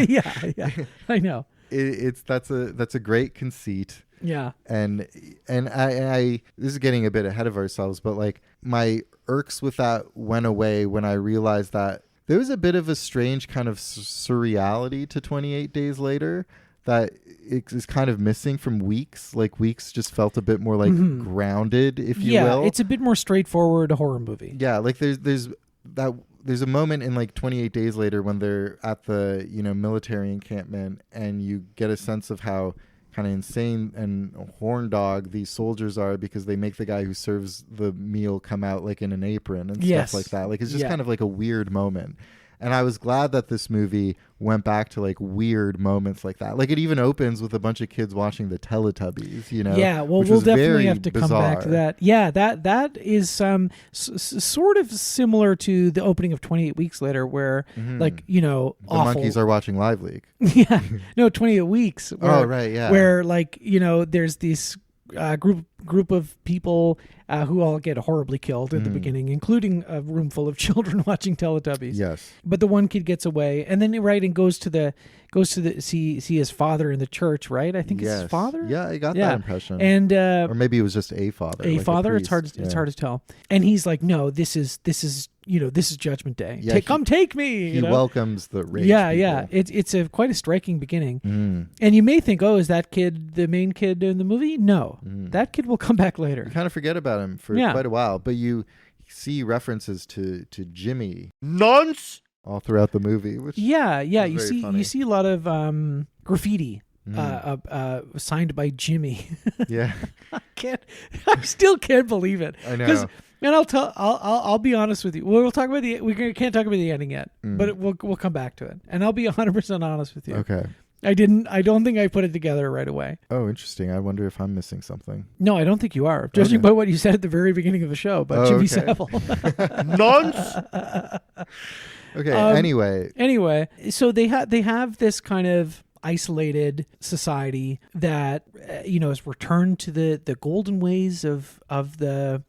Yeah, I know. That's a great conceit. Yeah, and I this is getting a bit ahead of ourselves, but like my irks with that went away when I realized that there was a bit of a strange kind of surreality to 28 Days Later that is kind of missing from Weeks. Like Weeks just felt a bit more like grounded, if you will. Yeah, it's a bit more straightforward horror movie. Yeah, like there's a moment in like 28 Days Later when they're at the military encampment, and you get a sense of how kind of insane and horn dog these soldiers are, because they make the guy who serves the meal come out like in an apron and stuff like that. Like it's just kind of like a weird moment. And I was glad that this movie went back to like weird moments like that. Like it even opens with a bunch of kids watching the Teletubbies, Yeah, well, we'll definitely have to come back to that. Yeah, that is sort of similar to the opening of 28 Weeks Later, where like, the monkeys are watching Live League. Yeah, no, 28 Weeks. Where, right, yeah. Where like, there's this group of people who all get horribly killed at the beginning, including a room full of children watching Teletubbies. Yes. But the one kid gets away, and then and goes to see his father in the church, right? I think it's his father. Yeah, I got that impression. And or maybe it was just a father. A father. It's hard to tell. And he's like, no, this is Judgment Day. Yeah, come take me. He welcomes the rage. Yeah. It's quite a striking beginning. And you may think, oh, is that kid the main kid in the movie? No, that kid will come back later. You kind of forget about him for quite a while, but you see references to Jimmy Nonce all throughout the movie. Which you see a lot of graffiti. Signed by Jimmy. Yeah. I still can't believe it. I know. And I'll be honest with you. We'll talk about we can't talk about the ending yet, but we'll come back to it. And I'll be 100% honest with you. Okay. I don't think I put it together right away. Oh, interesting. I wonder if I'm missing something. No, I don't think you are. Judging by what you said at the very beginning of the show about Jimmy Savile. Nonce. Okay. Anyway, so they have this kind of isolated society that has returned to the golden ways of the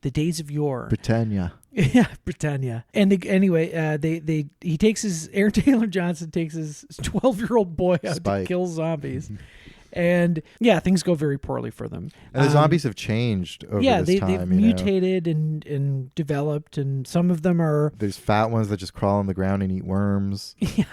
days of yore. Britannia. Yeah, Britannia. And he takes Aaron Taylor Johnson takes his 12-year-old boy out to kill zombies. And things go very poorly for them. And the zombies have changed over this time. They've mutated and developed, and some of them are... There's fat ones that just crawl on the ground and eat worms. Yeah.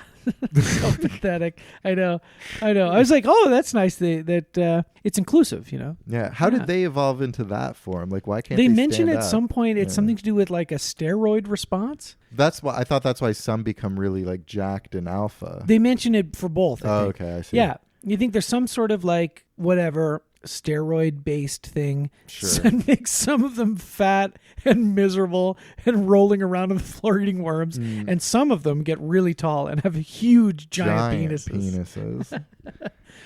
So pathetic. I know. I was like, oh, that's nice that it's inclusive, Yeah. How did they evolve into that form? Like, why can't they mention at some point it's something to do with like a steroid response? That's why I thought that's why some become really like jacked and alpha. They mention it for both. I think. Okay, I see. Yeah. You think there's some sort of like whatever steroid based thing that makes some of them fat and miserable and rolling around on the floor eating worms, and some of them get really tall and have huge giant penises.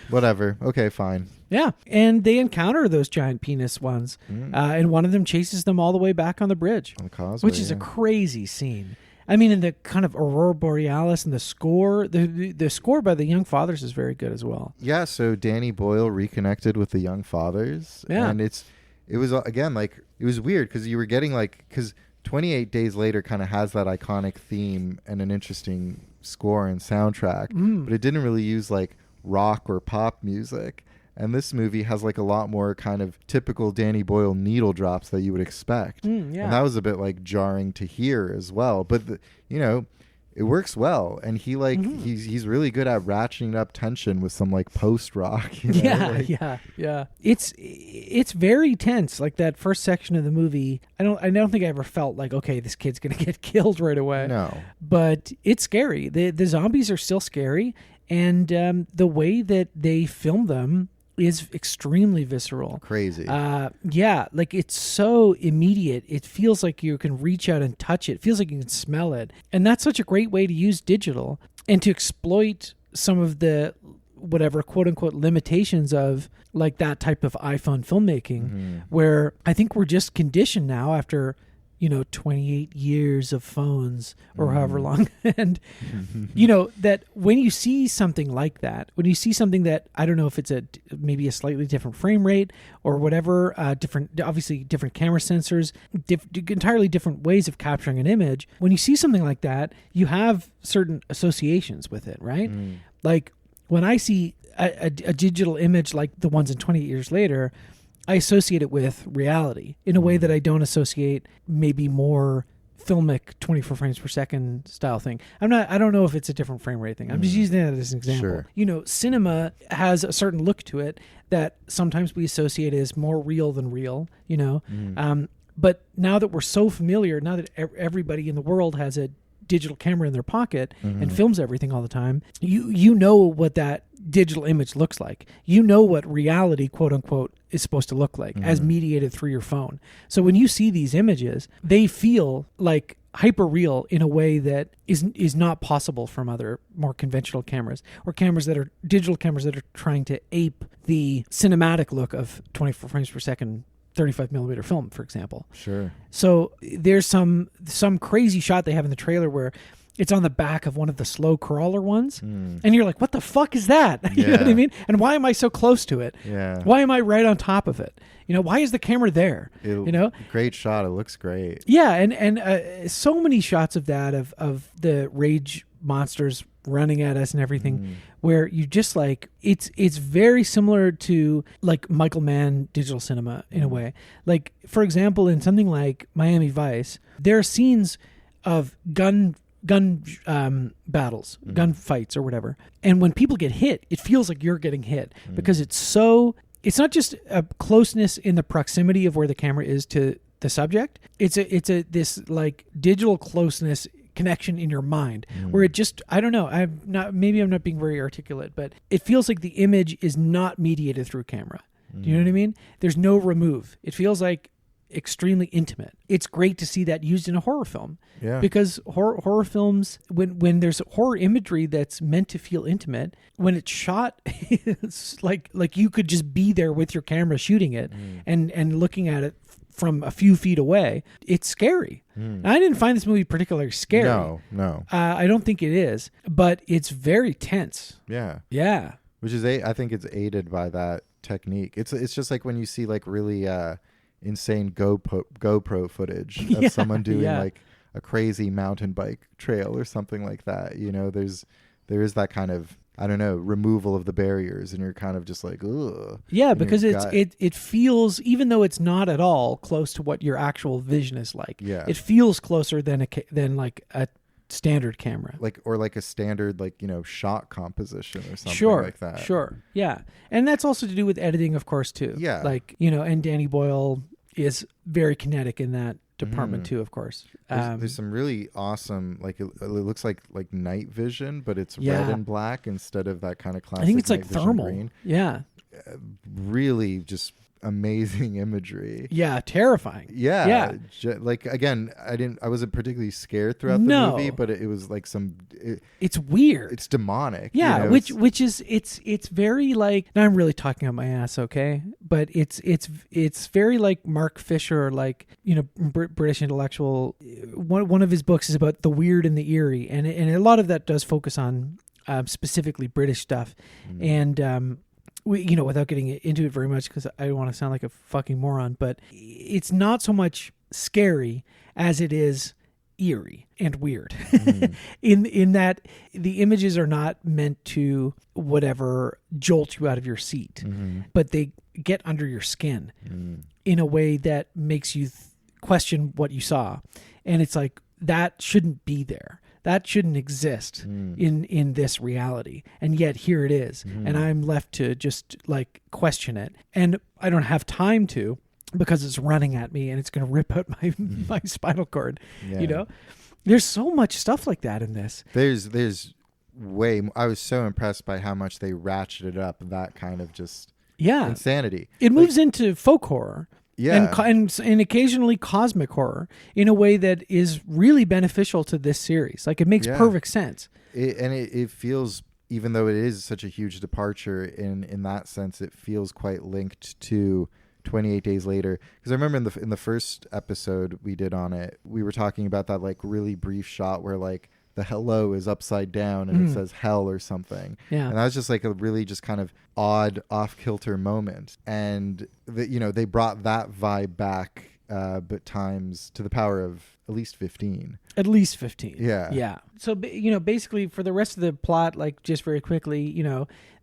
Whatever. Okay, fine. Yeah, and they encounter those giant penis ones, and one of them chases them all the way back on the bridge, on the causeway, which is a crazy scene. I mean, in the kind of Aurora Borealis and the score, the score by the Young Fathers is very good as well. Yeah, so Danny Boyle reconnected with the Young Fathers. Yeah. And it was, again, like, it was weird because you were getting, like, because 28 Days Later kind of has that iconic theme and an interesting score and soundtrack, but it didn't really use like rock or pop music. And this movie has like a lot more kind of typical Danny Boyle needle drops that you would expect. And that was a bit like jarring to hear as well. But, it works well. And he like, he's really good at ratcheting up tension with some like post rock. Yeah. It's very tense. Like that first section of the movie, I don't think I ever felt like, okay, this kid's going to get killed right away. No. But it's scary. The zombies are still scary. And the way that they film them is extremely visceral. Crazy. Like it's so immediate. It feels like you can reach out and touch it. It feels like you can smell it. And that's such a great way to use digital and to exploit some of the whatever quote unquote limitations of like that type of iPhone filmmaking, where I think we're just conditioned now after 28 years of phones or however long. And, that when you see something like that, when you see something that, I don't know if it's maybe a slightly different frame rate or whatever, obviously different camera sensors, entirely different ways of capturing an image. When you see something like that, you have certain associations with it, right? Like when I see a digital image like the ones in 28 Years Later, I associate it with reality in a way that I don't associate maybe more filmic 24 frames per second style thing. I don't know if it's a different frame rate thing. I'm just using that as an example. Sure. Cinema has a certain look to it that sometimes we associate as more real than real, but now that we're so familiar, now that everybody in the world has a digital camera in their pocket and films everything all the time, you know what that digital image looks like. You know what reality, quote unquote, is supposed to look like as mediated through your phone. So when you see these images, they feel like hyper real in a way that is not possible from other more conventional cameras or digital cameras that are trying to ape the cinematic look of 24 frames per second 35 millimeter film, for example. Sure. So there's some crazy shot they have in the trailer where it's on the back of one of the slow crawler ones, and you're like, what the fuck is that? You know what I mean? And why am I so close to it? Yeah. Why am I right on top of it? Why is the camera there? Great shot. It looks great. Yeah, and so many shots of that of the rage monsters running at us and everything, where you just like it's very similar to like Michael Mann digital cinema in a way. Like, for example, in something like Miami Vice, there are scenes of gun battles, gun fights or whatever, and when people get hit, it feels like you're getting hit because it's not just a closeness in the proximity of where the camera is to the subject. It's this like digital closeness connection in your mind where it just, I don't know, I'm not being very articulate, but it feels like the image is not mediated through camera. Do you know what I mean? There's no remove. It feels like extremely intimate. It's great to see that used in a horror film. Yeah. Because horror films, when there's horror imagery that's meant to feel intimate, when it's shot, it's like you could just be there with your camera shooting it and looking at it from a few feet away. It's scary. I didn't find this movie particularly scary. No. I don't think it is, but it's very tense. Yeah. Which is, I think it's aided by that technique. It's just like when you see like really insane GoPro footage of someone doing like a crazy mountain bike trail or something like that. There is that kind of, I don't know, removal of the barriers, and you're kind of just like, ugh. Yeah, because it feels, even though it's not at all close to what your actual vision is like, it feels closer than like a standard camera, or a standard shot composition or something like that. Sure, yeah, and that's also to do with editing, of course, too. Yeah, and Danny Boyle is very kinetic in that department too, of course. There's some really awesome, it looks like night vision, but it's red and black instead of that kind of classic. I think it's like thermal green. Yeah, really just amazing imagery. Yeah, terrifying. Yeah. Again, I wasn't particularly scared throughout the movie, but it was like it's weird. It's demonic. Yeah, which is it's very like, now I'm really talking out my ass, okay? But it's very like Mark Fisher, like, British intellectual. One of his books is about the weird and the eerie, and a lot of that does focus on specifically British stuff. And without getting into it very much because I don't want to sound like a fucking moron, but it's not so much scary as it is eerie and weird. in that the images are not meant to whatever jolt you out of your seat, but they get under your skin in a way that makes you question what you saw. And it's like, that shouldn't be there. That shouldn't exist in this reality. And yet here it is. And I'm left to just like question it. And I don't have time to, because it's running at me and it's going to rip out my spinal cord. Yeah. There's so much stuff like that in this. There's way more. I was so impressed by how much they ratcheted up that kind of just insanity. It moves into folk horror. Yeah. And occasionally cosmic horror in a way that is really beneficial to this series. Like, it makes perfect sense. It feels, even though it is such a huge departure in that sense, it feels quite linked to 28 Days Later. Because I remember in the first episode we did on it, we were talking about that like really brief shot where like the hello is upside down and it says hell or something. Yeah. And that was just like a really just kind of odd off-kilter moment. And they brought that vibe back, but times to the power of at least 15. At least 15. Yeah. Yeah. So, basically for the rest of the plot, like just very quickly,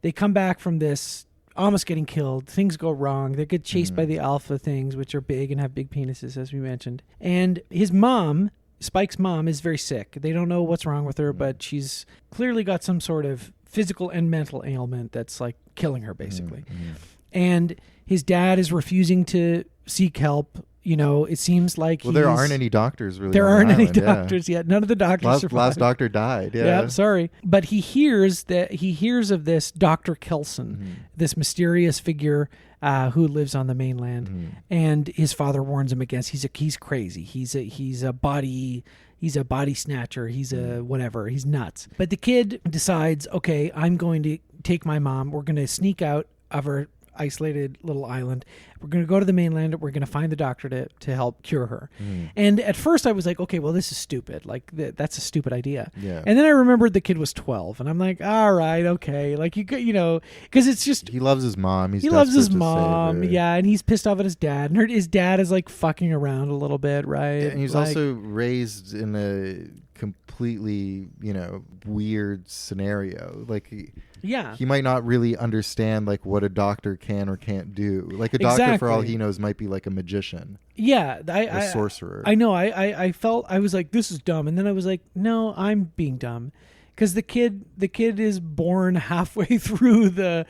they come back from this almost getting killed. Things go wrong. They get chased by the alpha things, which are big and have big penises, as we mentioned. And his mom, Spike's mom, is very sick. They don't know what's wrong with her, but she's clearly got some sort of physical and mental ailment that's like killing her, basically. And his dad is refusing to seek help. It seems like there aren't any doctors really. There aren't any doctors yet. None of the doctors survived. Last doctor died. Yeah, sorry. But he hears of this Dr. Kelson, this mysterious figure who lives on the mainland, and his father warns him against. He's crazy. He's a body snatcher. He's a whatever. He's nuts. But the kid decides, okay, I'm going to take my mom. We're going to sneak out of her isolated little island. We're going to go to the mainland. We're going to find the doctor to help cure her. And at first I was like, okay, well, this is stupid. Like that's a stupid idea. Yeah. And then I remembered the kid was 12 and I'm like, all right, okay. Like because it's just, he loves his mom. He loves his mom. Yeah. And he's pissed off at his dad, and his dad is like fucking around a little bit. Right. And he's also raised in a completely, weird scenario. Like he might not really understand like what a doctor can or can't do. Like a doctor, for all he knows, might be like a magician. Yeah, a sorcerer. I know. I felt, I was like, this is dumb, and then I was like, no, I'm being dumb, because the kid is born halfway through the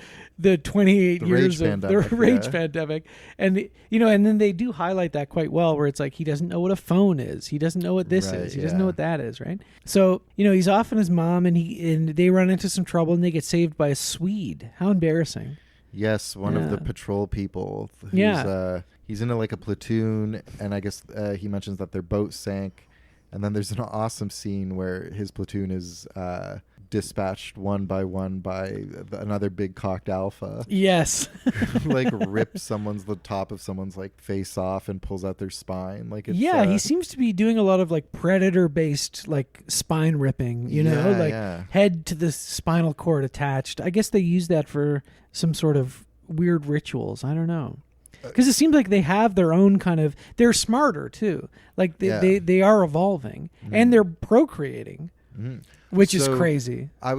28 years of the rage pandemic, and and then they do highlight that quite well, where it's like he doesn't know what a phone is, he doesn't know what this is, he doesn't know what that is, right? So he's off on his mom, and they run into some trouble, and they get saved by a Swede. How embarrassing! Yes, one of the patrol people. He's in like a platoon, and I guess he mentions that their boat sank. And then there's an awesome scene where his platoon is dispatched one by one by another big cocked alpha. Yes. Like rips the top of someone's like face off and pulls out their spine. Like it's, he seems to be doing a lot of like predator based like spine ripping, head to the spinal cord attached. I guess they use that for some sort of weird rituals. I don't know. Because it seems like they have their own kind of, they're smarter too. Like they are evolving and they're procreating, which is crazy. I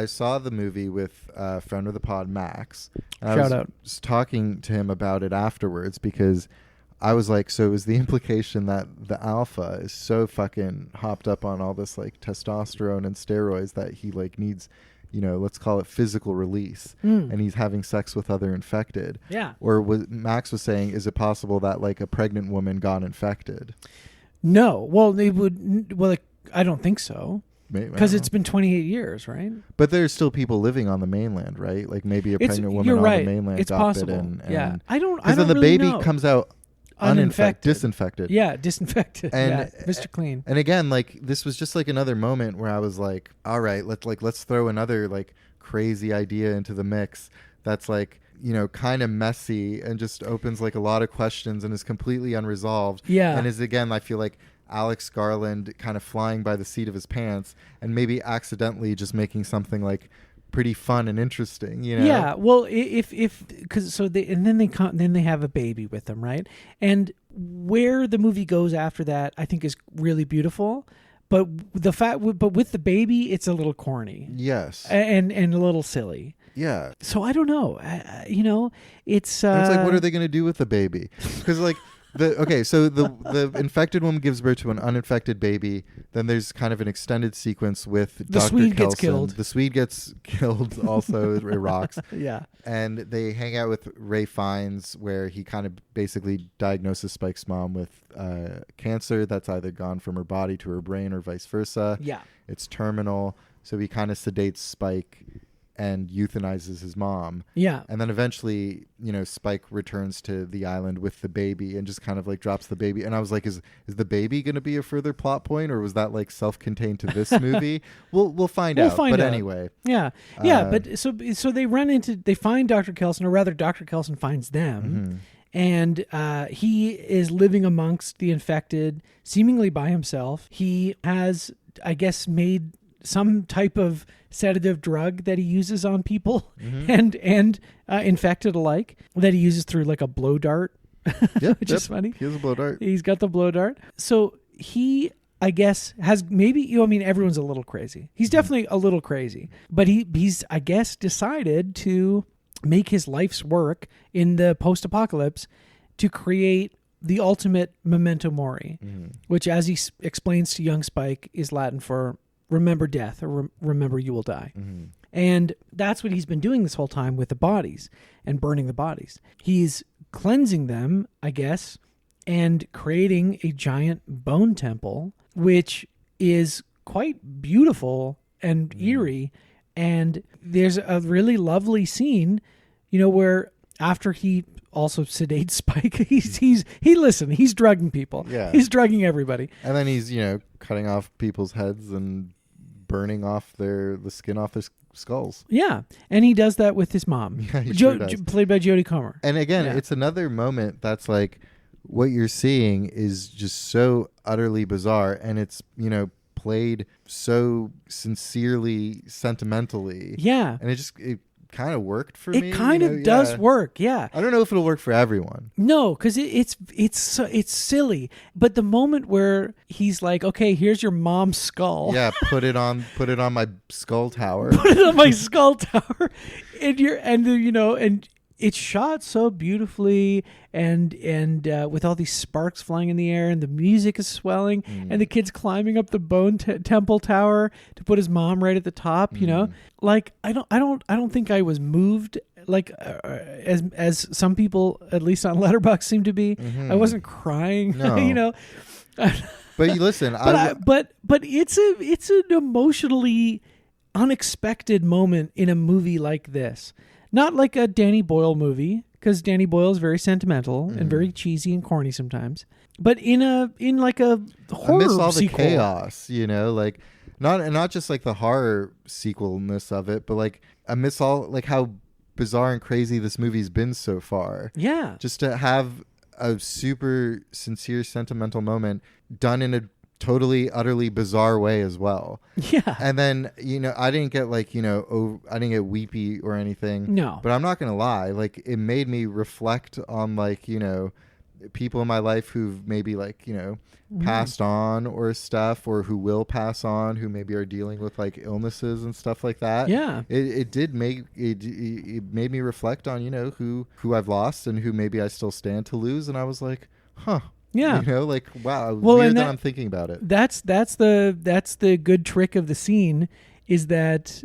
saw the movie with a friend of the pod, Max. Shout out. I was talking to him about it afterwards, because I was like, so is the implication that the alpha is so fucking hopped up on all this like testosterone and steroids that he like needs, let's call it physical release, and he's having sex with other infected? Yeah. Or what Max was saying, is it possible that like a pregnant woman got infected? No. Well, they would. Well, I don't think so. Because it's been 28 years, right? But there's still people living on the mainland, right? Like maybe a pregnant woman on the mainland it's got possible. it. And yeah. I don't. Because then the really baby know. comes out disinfected. Yeah, disinfected. And Mr. Clean. And again, like this was just like another moment where I was like, all right, let's throw another like crazy idea into the mix that's like, kind of messy and just opens like a lot of questions and is completely unresolved. Yeah. And is, again, I feel like Alex Garland kind of flying by the seat of his pants and maybe accidentally just making something like pretty fun and interesting, you know? Yeah, well, because then they have a baby with them, right? And where the movie goes after that, I think, is really beautiful. But with the baby, it's a little corny. Yes, and a little silly. Yeah. So I don't know. It's like, what are they going to do with the baby? Because like the infected woman gives birth to an uninfected baby. Then there's kind of an extended sequence with the Dr. Swede Kelson. gets killed. The Swede gets killed. Also, it rocks. Yeah. And they hang out with Ray Fiennes, where he kind of basically diagnoses Spike's mom with cancer that's either gone from her body to her brain or vice versa. Yeah. It's terminal. So he kind of sedates Spike and euthanizes his mom. Yeah. And then eventually, Spike returns to the island with the baby and just kind of like drops the baby. And I was like, is the baby going to be a further plot point, or was that like self-contained to this movie? We'll find out. But anyway. Yeah. Yeah. But so they find Dr. Kelson, or rather Dr. Kelson finds them. Mm-hmm. And he is living amongst the infected, seemingly by himself. He has, I guess, made some type of sedative drug that he uses on people, mm-hmm. and infected alike, that he uses through like a blow dart, which is funny. He has a blow dart. He's got the blow dart. So he, I guess, has maybe, everyone's a little crazy. He's definitely a little crazy, but he's, I guess, decided to make his life's work in the post-apocalypse to create the ultimate memento mori, mm-hmm. which, as he explains to young Spike, is Latin for remember death, or remember you will die. Mm-hmm. And that's what he's been doing this whole time with the bodies and burning the bodies. He's cleansing them, I guess, and creating a giant bone temple, which is quite beautiful and eerie. And there's a really lovely scene, where after he also sedates Spike, he's drugging people. Yeah. He's drugging everybody. And then he's, cutting off people's heads and burning off the skin off their skulls. Yeah, and he does that with his mom, played by Jodie Comer. And again, it's another moment that's like, what you're seeing is just so utterly bizarre, and it's played so sincerely, sentimentally. Yeah, and it kind of worked for me. It kind of does work, yeah. I don't know if it'll work for everyone. No, because it's silly. But the moment where he's like, "Okay, here's your mom's skull." Yeah, put it on my skull tower. Put it on my skull tower, and it's shot so beautifully, and with all these sparks flying in the air, and the music is swelling, and the kid's climbing up the bone temple tower to put his mom right at the top. Like I don't think I was moved like as some people, at least on Letterboxd, seem to be. Mm-hmm. I wasn't crying. No. But you listen, but it's an emotionally unexpected moment in a movie like this. Not like a Danny Boyle movie, because Danny Boyle is very sentimental and very cheesy and corny sometimes. But in like a horror amidst all sequel. The chaos, like not just like the horror sequelness of it, but like amidst all like how bizarre and crazy this movie's been so far. Yeah, just to have a super sincere sentimental moment done in a totally utterly bizarre way as well. Yeah. And then I didn't get like I didn't get weepy or anything. No. But I'm not gonna lie, like it made me reflect on like people in my life who've maybe like passed on or stuff, or who will pass on, who maybe are dealing with like illnesses and stuff like that. Yeah. It made me reflect on who I've lost and who maybe I still stand to lose, and I was like, huh. Yeah. Like, wow, weird that I'm thinking about it. That's the good trick of the scene, is that,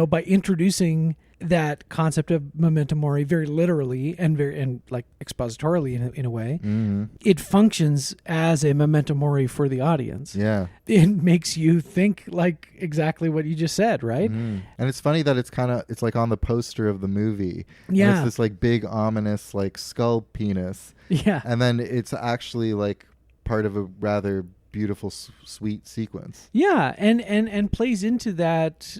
by introducing that concept of memento mori very literally and like expositorily in a way, mm-hmm. it functions as a memento mori for the audience. Yeah. It makes you think like exactly what you just said, right? Mm-hmm. And it's funny that it's like on the poster of the movie. Yeah. And it's this like big ominous like skull penis. Yeah. And then it's actually like part of a rather beautiful sweet sequence. Yeah, and plays into that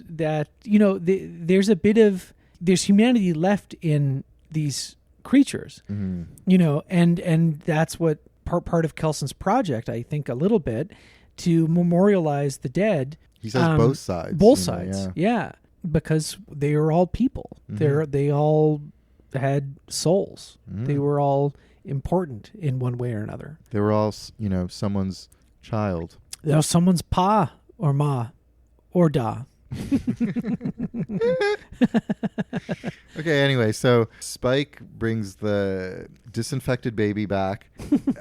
there's a bit of there's humanity left in these creatures. Mm-hmm. And that's what part of Kelson's project, I think, a little bit, to memorialize the dead. He says both sides. Both sides. Yeah. because they were all people. They all had souls. They were all important in one way or another. They were all, someone's child. They were someone's pa or ma or da. Okay, anyway, so Spike brings the disinfected baby back,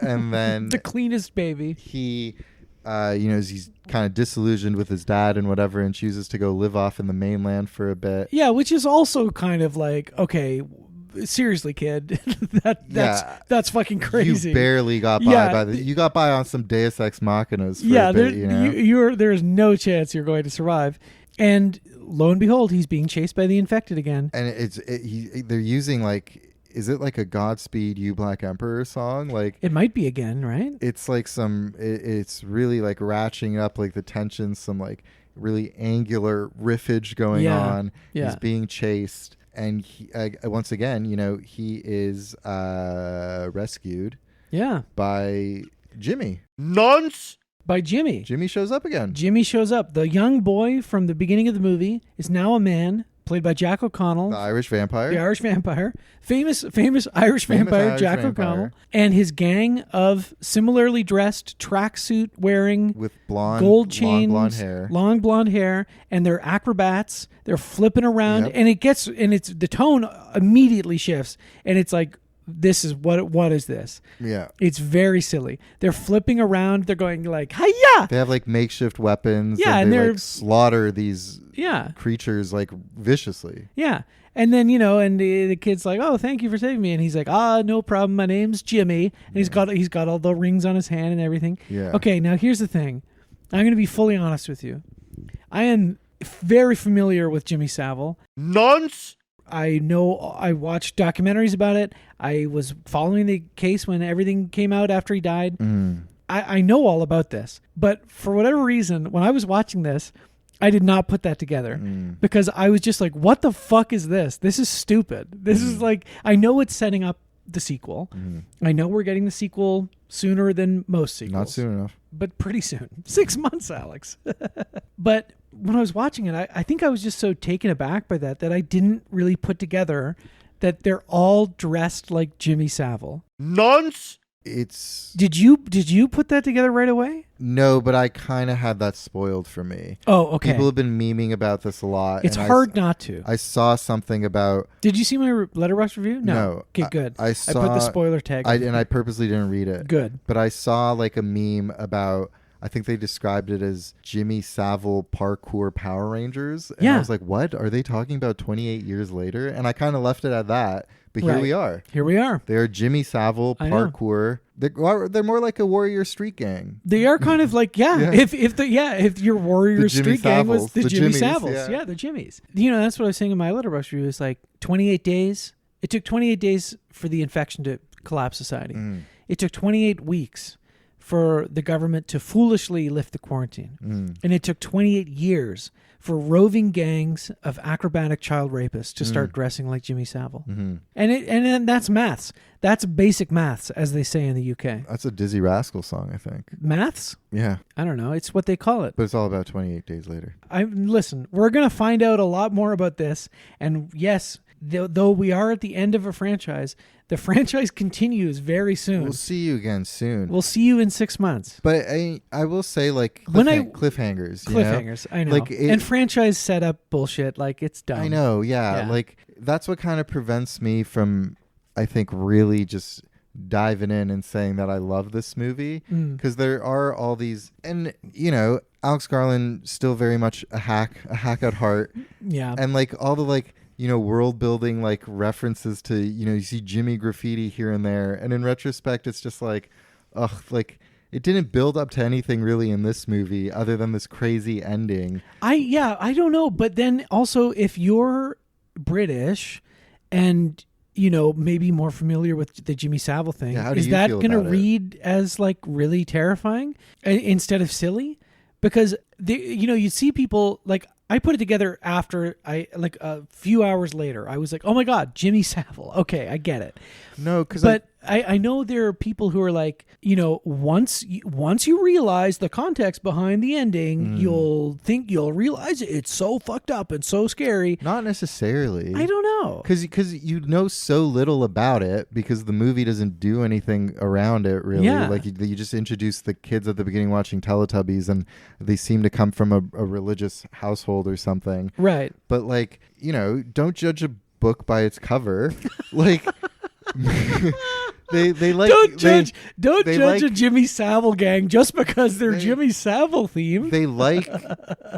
and then the cleanest baby. He, he's kind of disillusioned with his dad and whatever, and chooses to go live off in the mainland for a bit. Yeah, which is also kind of like, okay, seriously, kid, that's fucking crazy. You barely got by you got by on some Deus Ex Machinas. For a bit, there's no chance you're going to survive. And lo and behold, he's being chased by the infected again. And they're using is it like a Godspeed You Black Emperor song? Like it might be again, right? It's like it's really like ratcheting up like the tension, some like really angular riffage going on. Yeah. He's being chased, and once again, he is rescued. Yeah. By Jimmy. Nonce. By Jimmy. Jimmy shows up again. Jimmy shows up. The young boy from the beginning of the movie is now a man, played by Jack O'Connell. The Irish vampire. The Irish vampire. Famous Irish vampire, Jack O'Connell. And his gang of similarly dressed, tracksuit wearing, with blonde, gold chains, long blonde hair. And they're acrobats. They're flipping around. Yep. And it's the tone immediately shifts. And it's like, this is what is this? Yeah. It's very silly. They're flipping around. They're going like, hi-ya! They have like makeshift weapons. Yeah, and they like slaughter these yeah. creatures like viciously. Yeah. And then, you know, and the kid's like, "Oh, thank you for saving me." And he's like, no problem. My name's Jimmy. And he's got all the rings on his hand and everything. Yeah. Okay, now here's the thing. I'm going to be fully honest with you. I am very familiar with Jimmy Savile. Nonce. I know, I watched documentaries about it. I was following the case when everything came out after he died. I know all about this. But for whatever reason, when I was watching this, I did not put that together because I was just like, what the fuck is this? This is stupid. This is like, I know it's setting up the sequel. I know we're getting the sequel sooner than most sequels. Not soon enough. But pretty soon. 6 months, Alex. But when I was watching it, I think I was just so taken aback by that I didn't really put together that they're all dressed like Jimmy Savile. Nonce. Did you put that together right away? No, but I kind of had that spoiled for me. Oh, okay. People have been memeing about this a lot. It's hard not to. I saw something about... Did you see my Letterboxd review? No. Okay, good. I put the spoiler tag. And I purposely didn't read it. Good. But I saw like a meme about... I think they described it as Jimmy Savile Parkour Power Rangers. And I was like, what? Are they talking about 28 years later? And I kind of left it at that. But here we are. Here we are. They are Jimmy Savile Parkour. They're more like a Warrior Street Gang. They are kind of like, if your Warrior Street Gang was the Jimmy Saviles. Yeah, the Jimmies. You know, that's what I was saying in my Letterboxd review. It's like 28 days. It took 28 days for the infection to collapse society. It took 28 weeks for the government to foolishly lift the quarantine. And it took 28 years for roving gangs of acrobatic child rapists to start dressing like Jimmy Savile. And that's maths. That's basic maths, as they say in the UK. That's a Dizzy Rascal song, I think. Maths? Yeah. I don't know. It's what they call it. But it's all about 28 days later. Listen, we're going to find out a lot more about this. And yes, though we are at the end of a franchise, the franchise continues very soon. We'll see you again soon. We'll see you in 6 months. But I will say, like, cliffhangers. Cliffhangers, I know. Like and franchise setup bullshit, like, it's dumb. I know, yeah. Like, that's what kind of prevents me from, I think, really just diving in and saying that I love this movie. Because there are all these, and, you know, Alex Garland still very much a hack at heart. Yeah. And, like, all the, like, you know, world building, like, references to, you know, you see Jimmy graffiti here and there. And in retrospect, it's just like, like, it didn't build up to anything really in this movie other than this crazy ending. I don't know. But then also, if you're British and, you know, maybe more familiar with the Jimmy Savile thing, is that going to read as, like, really terrifying instead of silly? Because, you know, you see people, like, I put it together after a few hours later. I was like, oh my God, Jimmy Savile. Okay, I get it. No, because I know there are people who are like, you know, once you realize the context behind the ending, you'll realize it's so fucked up and so scary. Not necessarily. I don't know. Because you know so little about it because the movie doesn't do anything around it really. Yeah. Like you just introduce the kids at the beginning watching Teletubbies and they seem to come from a religious household or something. Right. But like, you know, don't judge a book by its cover. Like they like don't judge like, a Jimmy Savile gang just because they're Jimmy Savile themed. They like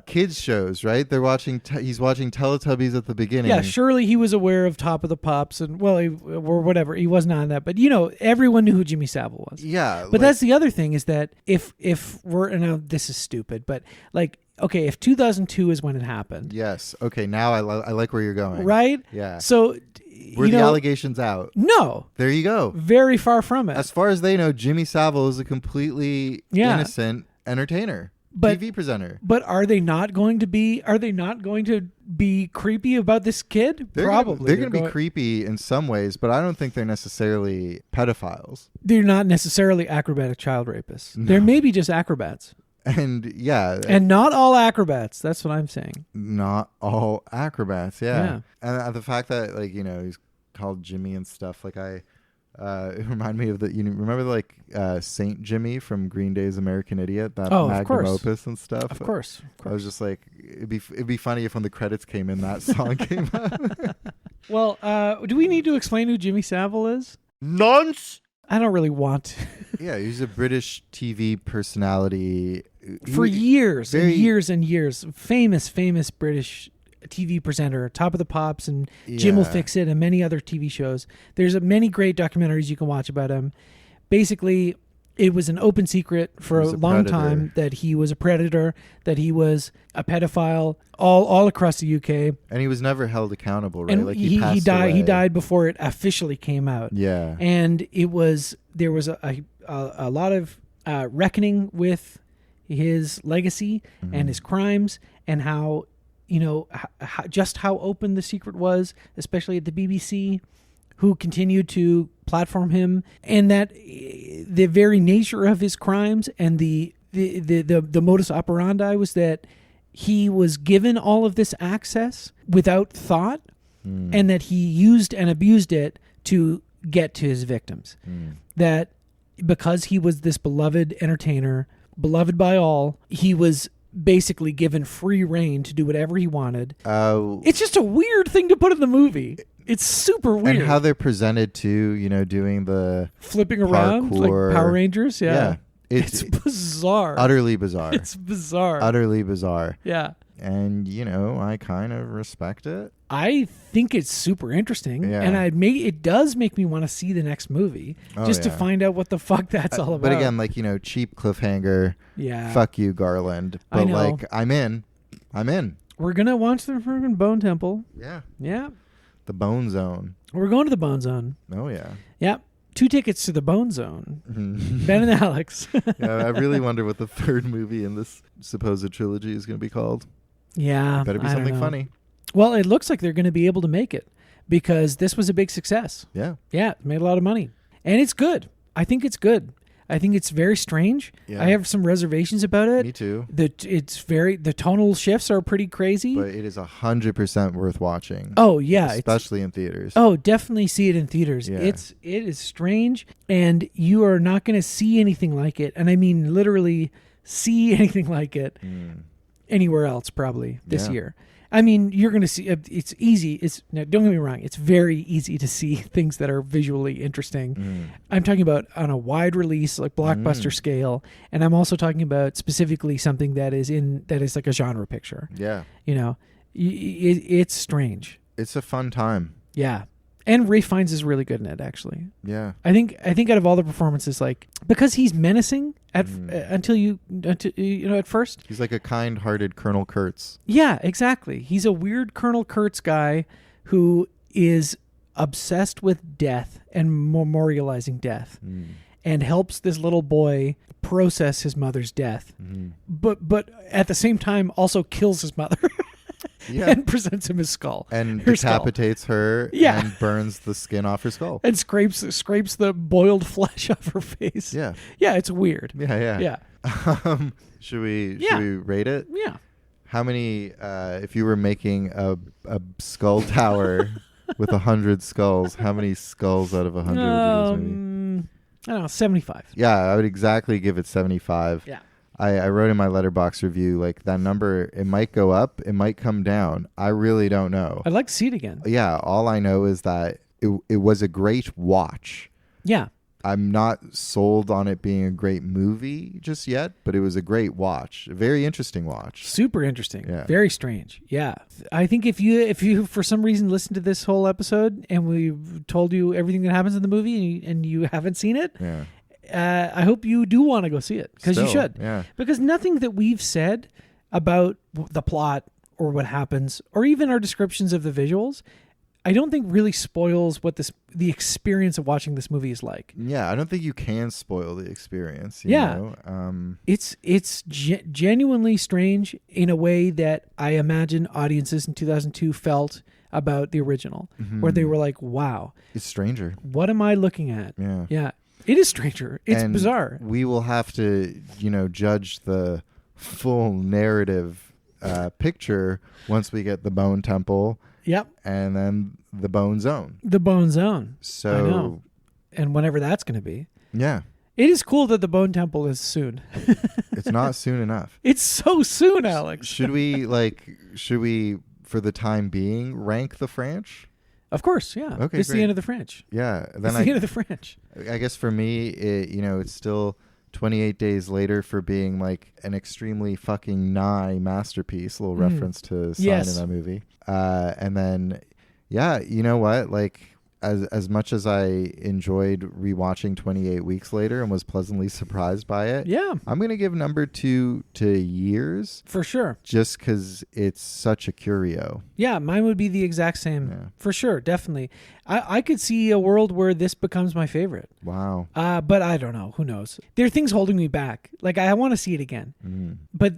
kids shows, right? They're watching. He's watching Teletubbies at the beginning. Yeah, surely he was aware of Top of the Pops and or whatever. He wasn't on that, but you know, everyone knew who Jimmy Savile was. Yeah, but that's the other thing is that if we're this is stupid, but like. Okay, if 2002 is when it happened. Yes. Okay, now I like where you're going. Right? Yeah. So, were the allegations out? No. There you go. Very far from it. As far as they know, Jimmy Savile is a completely innocent entertainer, TV presenter. But are they not going to be? Are they not going to be creepy about this kid? Probably. They're going to be creepy in some ways, but I don't think they're necessarily pedophiles. They're not necessarily acrobatic child rapists. No. They're maybe just acrobats. And and not all acrobats. That's what I'm saying. Not all acrobats. Yeah. And the fact that like, you know, he's called Jimmy and stuff like it reminded me of the, you know, remember like Saint Jimmy from Green Day's American Idiot, that magnum opus and stuff. Of course. I was just like, it'd be funny if when the credits came in, that song came up. Well, do we need to explain who Jimmy Savile is? Nonce. I don't really want to. Yeah, he's a British TV personality. For years and years and years. Famous British TV presenter, Top of the Pops and Jim Will Fix It and many other TV shows. There's many great documentaries you can watch about him. Basically, it was an open secret for a long time that he was a predator, that he was a pedophile all across the UK. And he was never held accountable, right? And like he passed died. away. He died before it officially came out. Yeah. And there was a lot of reckoning with his legacy and his crimes and how, you know, just how open the secret was, especially at the BBC, who continued to platform him, and that the very nature of his crimes and the modus operandi was that he was given all of this access without thought, and that he used and abused it to get to his victims. That because he was this beloved entertainer, beloved by all, he was basically given free reign to do whatever he wanted. It's just a weird thing to put in the movie. It's super weird. And how they're presented to, you know, doing the flipping around like Power Rangers. Yeah. It's bizarre. Utterly bizarre. It's bizarre. Utterly bizarre. Yeah. And, you know, I kind of respect it. I think it's super interesting. Yeah. And it does make me want to see the next movie to find out what the fuck that's all about. But again, like, you know, cheap cliffhanger. Yeah. Fuck you, Garland. But like, I'm in. We're going to watch the freaking Bone Temple. Yeah. Yeah. The Bone Zone. We're going to the Bone Zone. Oh, yeah. Yeah. 2 tickets to the Bone Zone. Ben and Alex. Yeah, I really wonder what the third movie in this supposed trilogy is going to be called. Yeah. Better be something funny. Well, it looks like they're going to be able to make it because this was a big success. Yeah. Yeah. It made a lot of money. And it's good. I think it's good. I think it's very strange. Yeah. I have some reservations about it. Me too. The tonal shifts are pretty crazy. But it is 100% worth watching. Oh yeah, especially in theaters. Oh, definitely see it in theaters. Yeah. It is strange, and you are not going to see anything like it. And I mean literally see anything like it anywhere else probably this year. I mean, you're going to see, it's easy. Now, don't get me wrong. It's very easy to see things that are visually interesting. I'm talking about on a wide release, like blockbuster scale. And I'm also talking about specifically something that is like a genre picture. Yeah. You know, it's strange. It's a fun time. Yeah. And Ralph Fiennes is really good in it, actually. Yeah. I think out of all the performances, like, because he's menacing until you know, at first. He's like a kind-hearted Colonel Kurtz. Yeah, exactly. He's a weird Colonel Kurtz guy who is obsessed with death and memorializing death and helps this little boy process his mother's death. But at the same time also kills his mother. Yeah. and presents him his skull. And her skull. decapitates her Yeah. and burns the skin off her skull. And scrapes the boiled flesh off her face. Yeah. Yeah, it's weird. Yeah. Yeah. Should we Yeah. rate it? Yeah. How many, if you were making a skull tower with 100 skulls, how many skulls out of 100 would you give this movie? I don't know, 75. Yeah, I would exactly give it 75. Yeah. I wrote in my Letterboxd review, like, that number, it might go up, it might come down. I really don't know. I'd like to see it again. Yeah, all I know is that it was a great watch. Yeah. I'm not sold on it being a great movie just yet, but it was a great watch. A very interesting watch. Super interesting. Yeah. Very strange. Yeah. I think if you for some reason listened to this whole episode and we've told you everything that happens in the movie and you haven't seen it, Yeah. I hope you do want to go see it because you Still, should. yeah. Because nothing that we've said about the plot or what happens or even our descriptions of the visuals, I don't think really spoils what the experience of watching this movie is like. Yeah, I don't think you can spoil the experience. You Yeah. know? It's genuinely strange in a way that I imagine audiences in 2002 felt about the original, where they were like, wow, It's stranger. what am I looking at? Yeah. Yeah. It is stranger. It's And bizarre. We will have to, judge the full narrative picture once we get the Bone Temple Yep. and then the Bone Zone. The Bone Zone. So, I know. And whenever that's going to be. yeah, It is cool that the Bone Temple is soon. it's not soon enough. It's so soon, Alex. Should we, for the time being, rank the French? Of course, yeah. Okay, It's the great. end of the French. Yeah. It's Then the end of the French. I guess for me, it's still 28 days later for being like an extremely fucking nigh masterpiece. A little reference to Sign Yes. in that movie. And then, yeah, you know what? Like, as much as I enjoyed rewatching 28 Weeks Later and was pleasantly surprised by it, Yeah, I'm going to give number 2 to Years for sure. just because it's such a curio. Yeah, mine would be the exact same. Yeah. For sure, definitely. I could see a world where this becomes my favorite. Wow. But I don't know. Who knows? There are things holding me back. Like, I want to see it again. But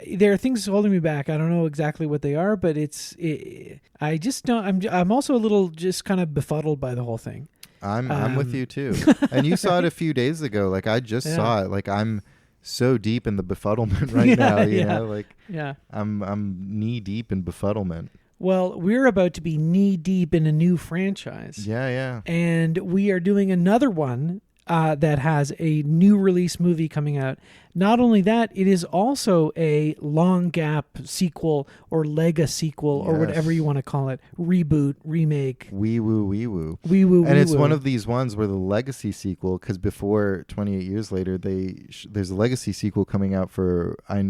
there are things holding me back. I don't know exactly what they are, but I just don't. I'm also a little just kind of befuddled by the whole thing. I'm with you too. And you saw it a few days ago. Like, I just saw it. Like, I'm so deep in the befuddlement right now. You know, like, Yeah. I'm knee deep in befuddlement. Well, we're about to be knee deep in a new franchise. Yeah. And we are doing another one that has a new release movie coming out. Not only that, it is also a long gap sequel or lega sequel or whatever you want to call it. Reboot, remake. Wee woo, wee woo. Wee woo, And wee it's woo. one of these ones where the legacy sequel, because before 28 Years Later, there's a legacy sequel coming out for I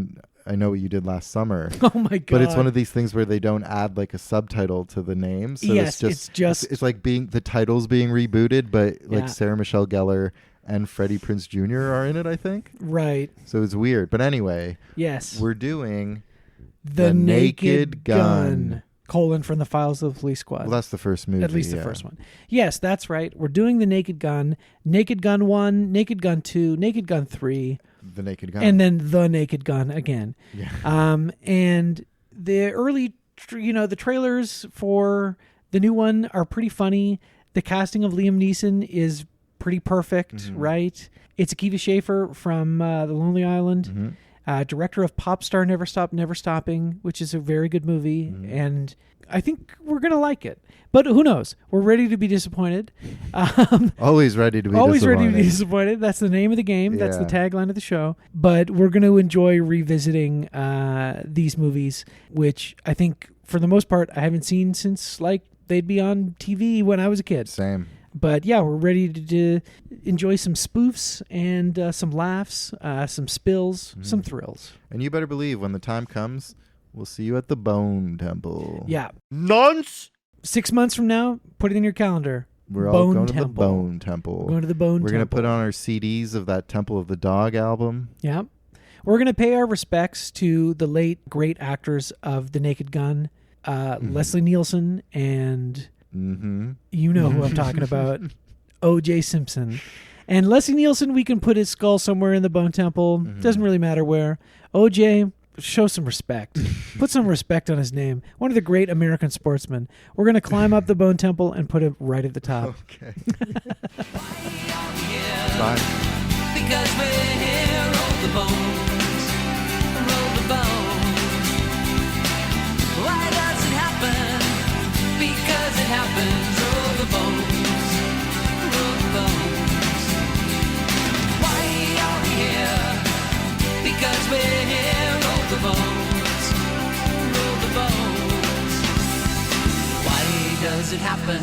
Know What You Did Last Summer. Oh my God. But it's one of these things where they don't add like a subtitle to the name. So Yes, it's it's like the title's being rebooted, but like Sarah Michelle Gellar and Freddie Prinze Jr. are in it, I think. Right. So it's weird. But anyway, Yes. we're doing The Naked Gun. Gun. From the Files of the Police Squad. Well, that's the first movie. At least the first one. Yes, that's right. We're doing The Naked Gun, Naked Gun 1, Naked Gun 2, Naked Gun 3, The Naked Gun. and then The Naked Gun again. Yeah. And the early, the trailers for the new one are pretty funny. The casting of Liam Neeson is pretty perfect, right? It's Akiva Schaffer from The Lonely Island. Director of Popstar Never Stop Never Stopping, which is a very good movie, and I think we're gonna like it. But who knows? We're ready to be disappointed. Always ready to be Always disappointed. ready to be disappointed. That's the name of the game. That's the Yeah. tagline of the show. But we're going to enjoy revisiting these movies, which I think for the most part I haven't seen since like they'd be on TV when I was a kid. Same. But yeah, we're ready to enjoy some spoofs and some laughs, some spills, some thrills. And you better believe when the time comes, we'll see you at the Bone Temple. Yeah. Nonce! 6 months from now, put it in your calendar. We're all Bone going to the Temple. Bone Temple. We're going to the Bone We're Temple. going to put on our CDs of that Temple of the Dog album. Yeah. We're going to pay our respects to the late great actors of The Naked Gun, Leslie Nielsen, and you know who I'm talking about, O.J. Simpson. And Leslie Nielsen, we can put his skull somewhere in the Bone Temple. Doesn't really matter where. O.J., show some respect. Put some respect on his name. One of the great American sportsmen. We're going to climb up the Bone Temple and put him right at the top. Okay. Bye. Because we're here, roll the bones, roll the bones. Why does it happen? Because it happens, roll the bones, roll the bones. Why are we here? Because we're here, roll the bones, roll the bones. Why does it happen?